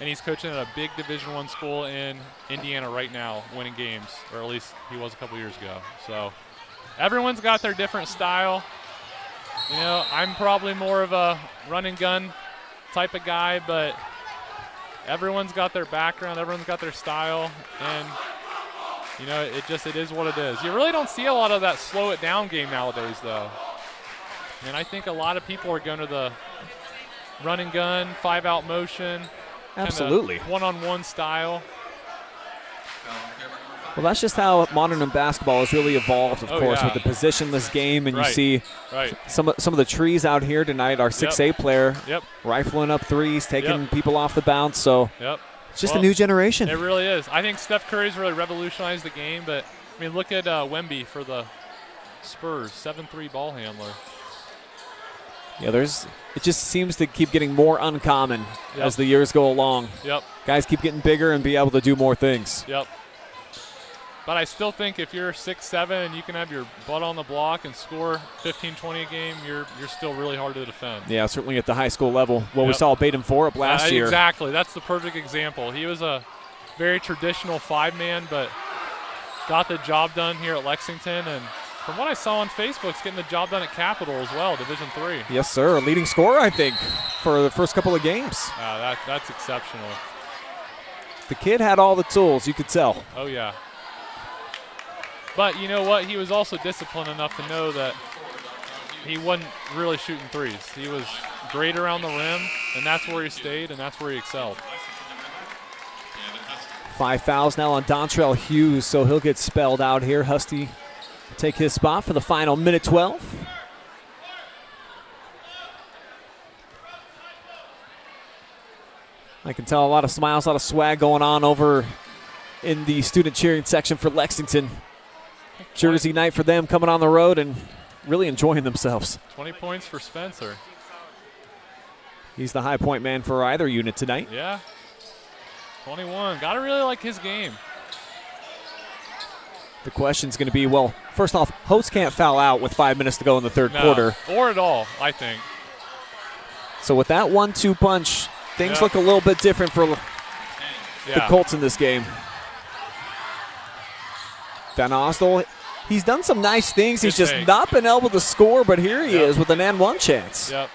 Speaker 6: And he's coaching at a big Division I school in Indiana right now, winning games, or at least he was a couple years ago. So everyone's got their different style. You know, I'm probably more of a run and gun type of guy, but everyone's got their background, everyone's got their style, and you know, it is what it is. You really don't see a lot of that slow it down game nowadays, though. And I think a lot of people are going to the run and gun, 5-out motion.
Speaker 2: Absolutely.
Speaker 6: One-on-one style.
Speaker 2: Well, that's just how modern basketball has really evolved, of course, with the positionless game. And you see some of the trees out here tonight. Our 6'8" player rifling up threes, taking people off the bounce. So it's just a new generation.
Speaker 6: It really is. I think Steph Curry's really revolutionized the game. But, I mean, look at Wemby for the Spurs, 7'3" ball handler.
Speaker 2: Yeah, it just seems to keep getting more uncommon as the years go along. Guys keep getting bigger and be able to do more things.
Speaker 6: But I still think if you're 6'7" and you can have your butt on the block and score 15, 20 a game, you're still really hard to defend.
Speaker 2: Yeah, certainly at the high school level. Well, we saw Brayden Fogle last year.
Speaker 6: Exactly. That's the perfect example. He was a very traditional 5-man, but got the job done here at Lexington. And from what I saw on Facebook, he's getting the job done at Capital as well, Division III.
Speaker 2: Yes, sir. Leading scorer, I think, for the first couple of games.
Speaker 6: That's exceptional.
Speaker 2: The kid had all the tools, you could tell.
Speaker 6: Oh, yeah. But you know what? He was also disciplined enough to know that he wasn't really shooting threes. He was great around the rim, and that's where he stayed, and that's where he excelled.
Speaker 2: 5 fouls now on Dontrell Hughes, so he'll get spelled out here. Husty take his spot for the final minute 12. I can tell a lot of smiles, a lot of swag going on over in the student cheering section for Lexington. Jersey night for them coming on the road, and really enjoying themselves.
Speaker 6: 20 points for Spencer.
Speaker 2: He's the high point man for either unit tonight.
Speaker 6: Yeah. 21. Got to really like his game.
Speaker 2: The question's going to be, well, first off, Hotz can't foul out with 5 minutes to go in the third quarter.
Speaker 6: Or at all, I think.
Speaker 2: So with that 1-2 punch, things look a little bit different for the Colts in this game. Van Ostel, he's done some nice things. He's just not been able to score, but here he is with an and-one chance.
Speaker 6: Yep.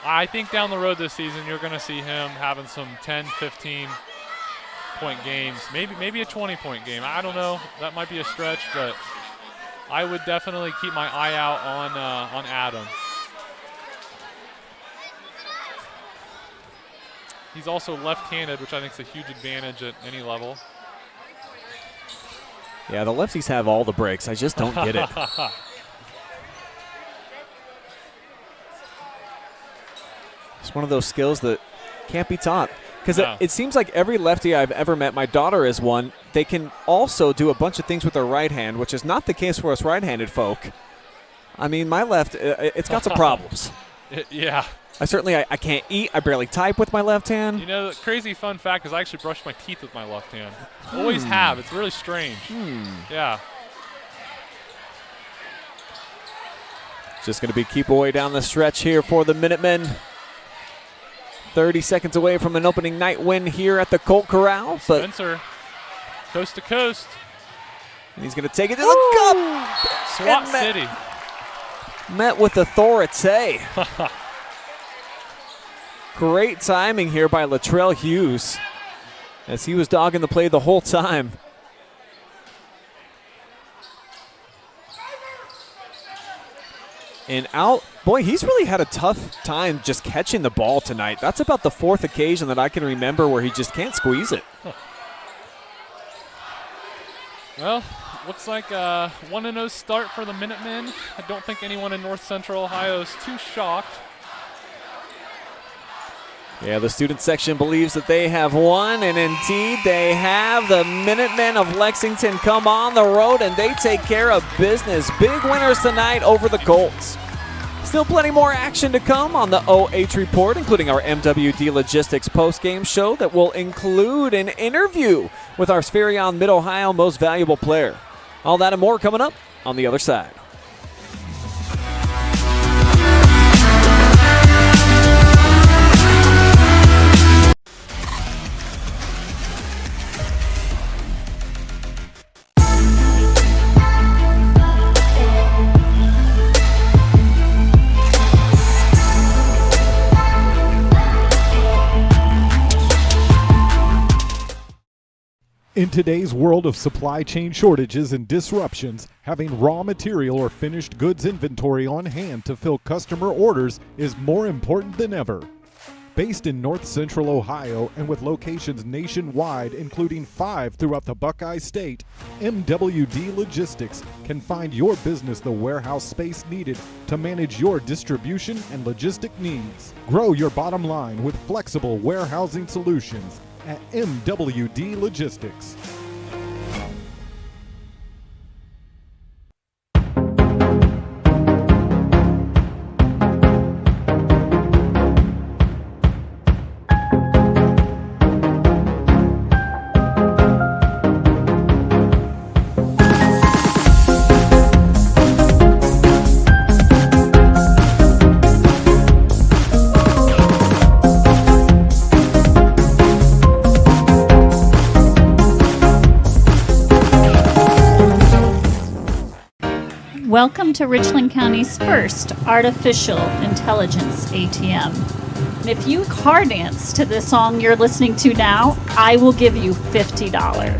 Speaker 6: I think down the road this season, you're going to see him having some 10, 15-point games, maybe a 20-point game. I don't know. That might be a stretch, but I would definitely keep my eye out on Adam. He's also left-handed, which I think is a huge advantage at any level.
Speaker 2: Yeah, the lefties have all the breaks. I just don't get it. It's one of those skills that can't be taught. Because it seems like every lefty I've ever met, my daughter is one, they can also do a bunch of things with their right hand, which is not the case for us right-handed folk. I mean, my left, it's got some problems.
Speaker 6: Yeah.
Speaker 2: I can't eat. I barely type with my left hand.
Speaker 6: You know, the crazy fun fact is I actually brush my teeth with my left hand. Always have. It's really strange. Yeah.
Speaker 2: Just going to be keep away down the stretch here for the Minutemen. 30 seconds away from an opening night win here at the Colt Corral. But
Speaker 6: Spencer, coast to coast.
Speaker 2: And he's going to take it to the cup.
Speaker 6: SWAT City.
Speaker 2: Met with authority. Great timing here by Latrell Hughes as he was dogging the play the whole time. And out, boy, he's really had a tough time just catching the ball tonight. That's about the fourth occasion that I can remember where he just can't squeeze it.
Speaker 6: Well, looks like a 1-0 start for the Minutemen. I don't think anyone in North Central Ohio is too shocked.
Speaker 2: Yeah, the student section believes that they have won, and indeed they have. The Minutemen of Lexington come on the road, and they take care of business. Big winners tonight over the Colts. Still plenty more action to come on the OH Report, including our MWD Logistics postgame show that will include an interview with our Spherion Mid-Ohio Most Valuable Player. All that and more coming up on the other side.
Speaker 3: In today's world of supply chain shortages and disruptions, having raw material or finished goods inventory on hand to fill customer orders is more important than ever. Based in North Central Ohio and with locations nationwide, including 5 throughout the Buckeye State, MWD Logistics can find your business the warehouse space needed to manage your distribution and logistic needs. Grow your bottom line with flexible warehousing solutions at MWD Logistics.
Speaker 4: Welcome to Richland County's first artificial intelligence ATM. If you car dance to the song you're listening to now, I will give you $50.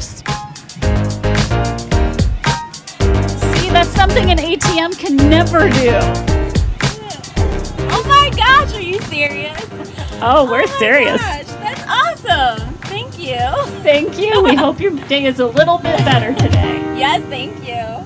Speaker 4: See, that's something an ATM can never do.
Speaker 5: Oh my gosh, are you serious?
Speaker 4: Oh, we're serious.
Speaker 5: Gosh, that's awesome. Thank you.
Speaker 4: Thank you. We hope your day is a little bit better today.
Speaker 5: Yes, thank you.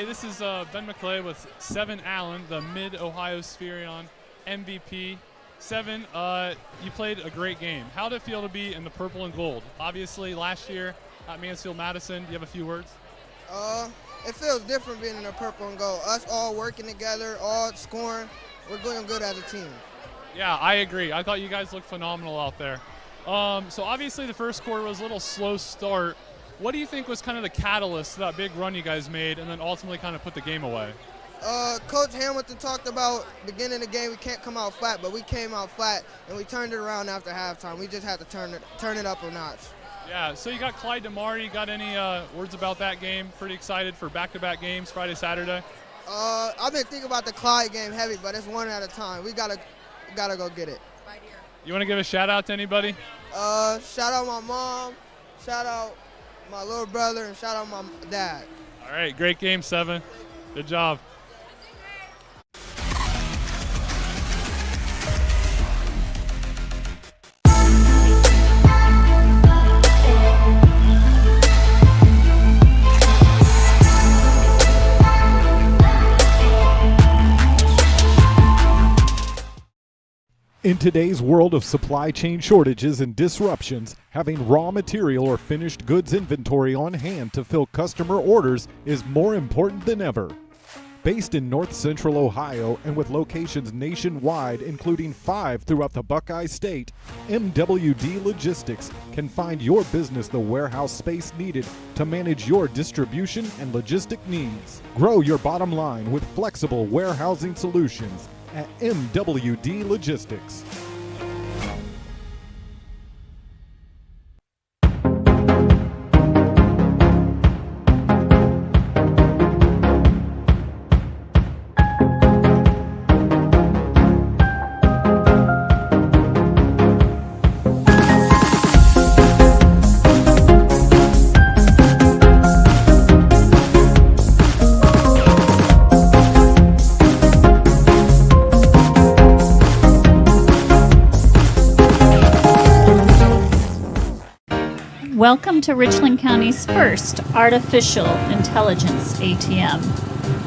Speaker 6: This is Ben McClay with 7 Allen, the Mid-Ohio Spherion MVP. 7, you played a great game. How did it feel to be in the purple and gold? Obviously, last year at Mansfield-Madison, do you have a few words?
Speaker 7: It feels different being in the purple and gold. Us all working together, all scoring. We're doing good as a team.
Speaker 6: Yeah, I agree. I thought you guys looked phenomenal out there. So obviously the first quarter was a little slow start. What do you think was kind of the catalyst to that big run you guys made and then ultimately kind of put the game away?
Speaker 7: Coach Hamilton talked about beginning of the game we can't come out flat, but we came out flat and we turned it around after halftime. We just had to turn it up a notch.
Speaker 6: Yeah, so you got Clyde DeMar. You got any words about that game? Pretty excited for back-to-back games, Friday, Saturday?
Speaker 7: I've been thinking about the Clyde game heavy, but it's one at a time. We gotta go get it.
Speaker 6: You want to give a shout-out to anybody?
Speaker 7: Shout out my mom, shout out my little brother, and shout out my dad.
Speaker 6: All right, great game, 7. Good job.
Speaker 3: In today's world of supply chain shortages and disruptions, having raw material or finished goods inventory on hand to fill customer orders is more important than ever. Based in North Central Ohio and with locations nationwide, including 5 throughout the Buckeye State, MWD Logistics can find your business the warehouse space needed to manage your distribution and logistic needs. Grow your bottom line with flexible warehousing solutions at MWD Logistics.
Speaker 4: Welcome to Richland County's first artificial intelligence ATM.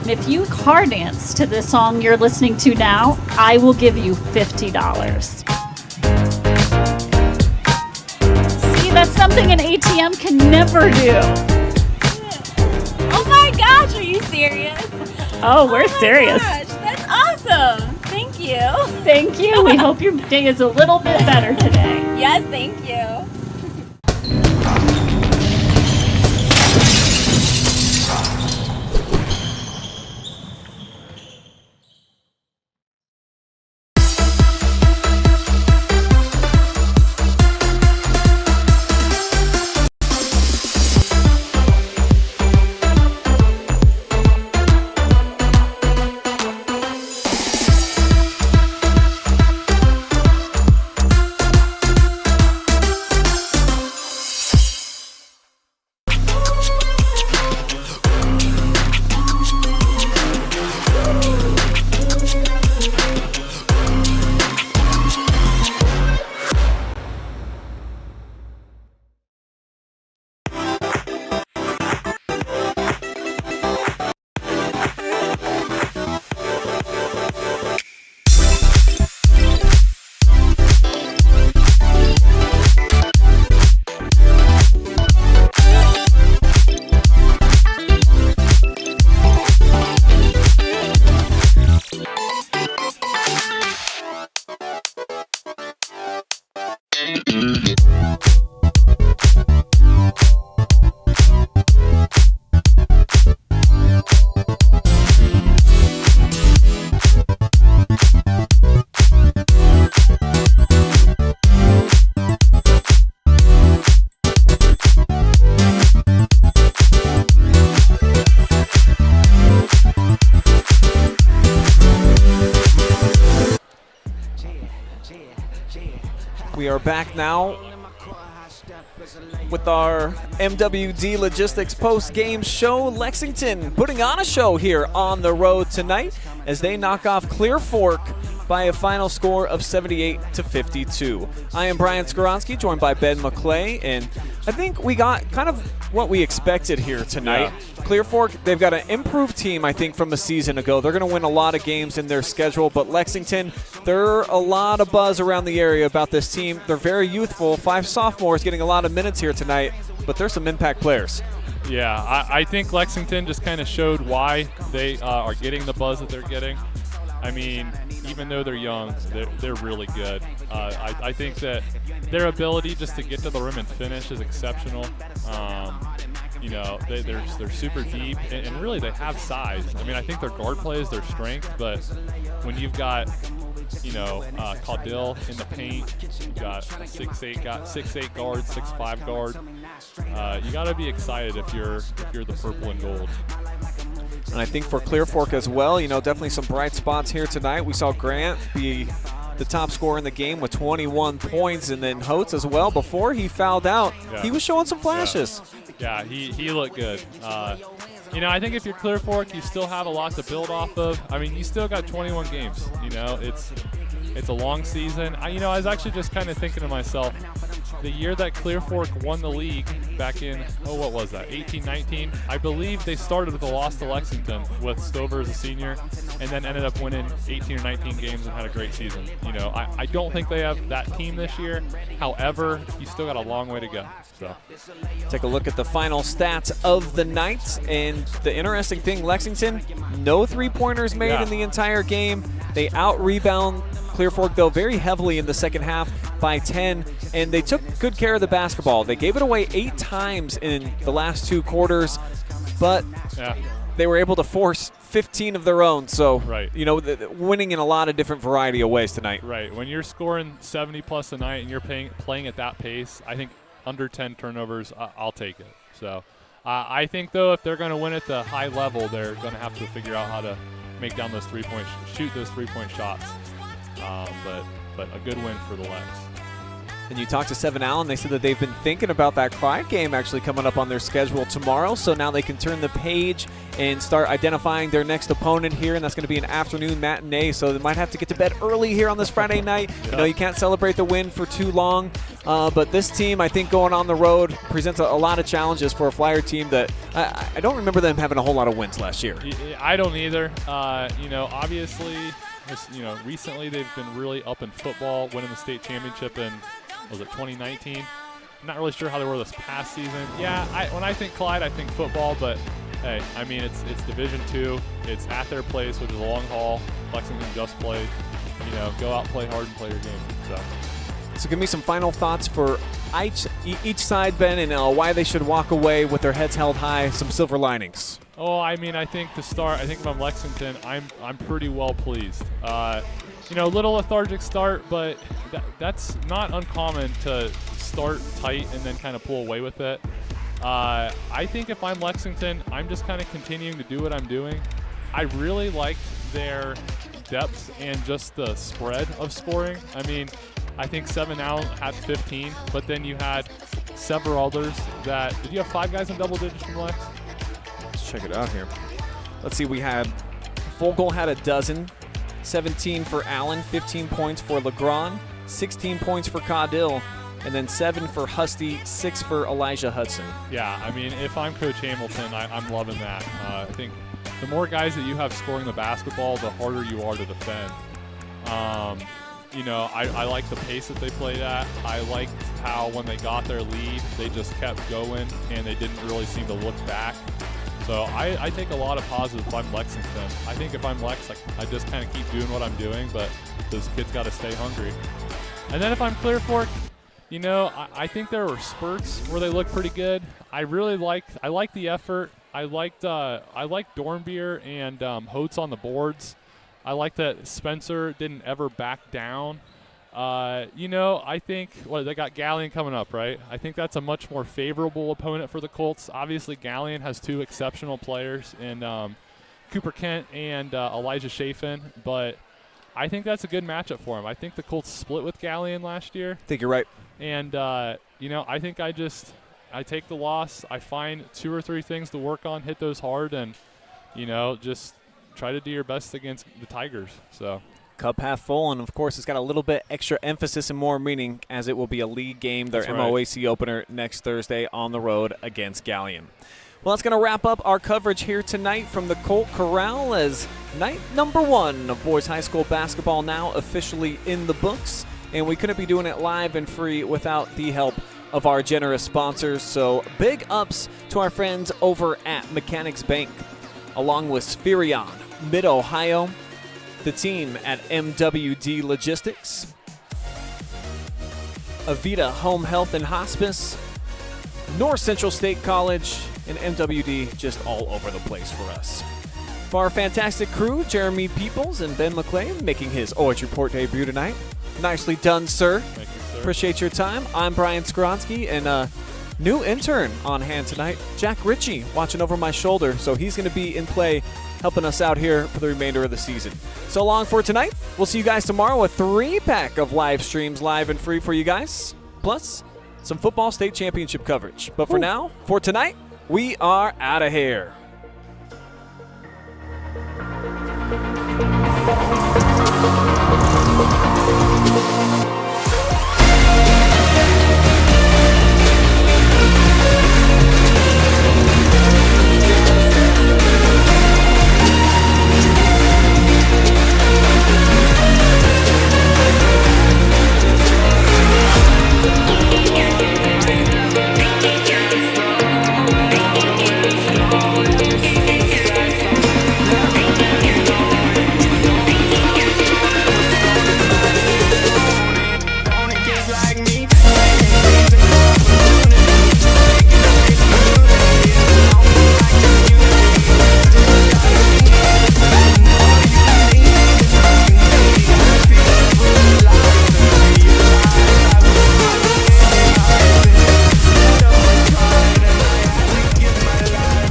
Speaker 4: If you car dance to the song you're listening to now, I will give you $50. See, that's something an ATM can never do.
Speaker 5: Oh my gosh, are you serious?
Speaker 4: Oh, we're serious.
Speaker 5: Gosh, that's awesome. Thank you.
Speaker 4: Thank you. We hope your day is a little bit better today.
Speaker 5: Yes, thank you.
Speaker 2: We are back now with our MWD Logistics post-game show. Lexington putting on a show here on the road tonight as they knock off Clear Fork by a final score of 78-52. I am Brian Skowronski, joined by Ben McClay, and I think we got kind of what we expected here tonight. Yeah. Clear Fork, they've got an improved team, I think, from a season ago. They're going to win a lot of games in their schedule, but Lexington, there are a lot of buzz around the area about this team. They're very youthful. 5 sophomores getting a lot of minutes here tonight, but there's some impact players.
Speaker 6: Yeah, I think Lexington just kind of showed why they are getting the buzz that they're getting. I mean, even though they're young, they're really good. I think that their ability just to get to the rim and finish is exceptional. You know, they're super deep, and really they have size. I mean, I think their guard play is their strength, but when you've got, you know, Caudill in the paint, you've got a 6'8" guard, 6'5" guard. You got to be excited if you're the purple and gold.
Speaker 2: And I think for Clear Fork as well, you know, definitely some bright spots here tonight. We saw Grant be the top scorer in the game with 21 points, and then Hotz as well. Before he fouled out, he was showing some flashes.
Speaker 6: Yeah, he looked good. You know, I think if you're Clear Fork, you still have a lot to build off of. I mean, you still got 21 games. You know, it's a long season. I was actually just kind of thinking to myself, the year that Clear Fork won the league back in, what was that, 18-19? I believe they started with a loss to Lexington with Stover as a senior, and then ended up winning 18 or 19 games and had a great season. You know, I don't think they have that team this year. However, you still got a long way to go. So,
Speaker 2: take a look at the final stats of the night, and the interesting thing, Lexington, no three-pointers made in the entire game. They out-rebound Clear Fork, though, very heavily in the second half by 10, and they took good care of the basketball. They gave it away 8 times in the last 2 quarters, but they were able to force 15 of their own. So, you know, winning in a lot of different variety of ways tonight.
Speaker 6: Right. When you're scoring 70-plus a night and you're playing at that pace, I think under 10 turnovers, I'll take it. So, I think, though, if they're going to win at the high level, they're going to have to figure out how to make down those shoot those three-point shots. But a good win for the Lex.
Speaker 2: And you talked to Seven Allen, they said that they've been thinking about that Clyde game actually coming up on their schedule tomorrow, so now they can turn the page and start identifying their next opponent here, and that's going to be an afternoon matinee, so they might have to get to bed early here on this Friday night. You know, you can't celebrate the win for too long, but this team, I think, going on the road presents a lot of challenges for a Flyer team that I don't remember them having a whole lot of wins last year.
Speaker 6: I don't either. You know, obviously, recently they've been really up in football, winning the state championship in, was it 2019? I'm not really sure how they were this past season. Yeah, when I think Clyde, I think football, but hey, I mean, it's Division II. It's at their place, which is a long haul. Lexington just played. You know, go out, play hard, and play your game.
Speaker 2: So give me some final thoughts for each side, Ben, and why they should walk away with their heads held high, some silver linings.
Speaker 6: Oh, I mean, I think to start, I think if I'm Lexington, I'm pretty well pleased. You know, a little lethargic start, but that's not uncommon to start tight and then kind of pull away with it. I think if I'm Lexington, I'm just kind of continuing to do what I'm doing. I really liked their depth and just the spread of scoring. I mean, I think Seven Allen had 15, but then you had several others that – did you have 5 guys in double digits from Lex?
Speaker 2: Let's check it out here. Let's see, we had Fogle had a dozen, 17 for Allen, 15 points for Legrand, 16 points for Caudill, and then 7 for Husty, 6 for Elijah Hudson.
Speaker 6: Yeah, I mean, if I'm Coach Hamilton, I'm loving that. I think the more guys that you have scoring the basketball, the harder you are to defend. You know, I like the pace that they played at. I liked how when they got their lead, they just kept going, and they didn't really seem to look back. So I take a lot of positive if I'm Lexington. I think if I'm Lex, I just kind of keep doing what I'm doing, but those kids got to stay hungry. And then if I'm Clear Fork, you know, I think there were spurts where they looked pretty good. I liked the effort. I liked Dornbeer and Hotz on the boards. I like that Spencer didn't ever back down. You know, I think they got Gallion coming up, right? I think that's a much more favorable opponent for the Colts. Obviously, Gallion has 2 exceptional players in Cooper Kent and Elijah Chafin, but I think that's a good matchup for him. I think the Colts split with Gallion last year.
Speaker 2: I think you're right.
Speaker 6: And, I think I take the loss. I find 2 or 3 things to work on, hit those hard, and, just try to do your best against the Tigers. So
Speaker 2: Cup half full, and of course it's got a little bit extra emphasis and more meaning as it will be a league game, their MOAC opener next Thursday on the road against Gallion. Well, that's going to wrap up our coverage here tonight from the Colt Corral as night number 1 of boys high school basketball now officially in the books, and we couldn't be doing it live and free without the help of our generous sponsors. So big ups to our friends over at Mechanics Bank, along with Spherion Mid-Ohio, the team at MWD Logistics, Avita Home Health and Hospice, North Central State College, and MWD just all over the place for us. For our fantastic crew, Jeremy Peoples and Ben McClay making his OH Report debut tonight. Nicely done, sir.
Speaker 6: thank you, sir.
Speaker 2: Appreciate your time. I'm Brian Skowronski, and new intern on hand tonight, Jack Ritchie, watching over my shoulder, so he's going to be in play helping us out here for the remainder of the season. So long for tonight. We'll see you guys tomorrow. A 3-pack of live streams live and free for you guys, plus some football state championship coverage. But for now, for tonight, we are out of here.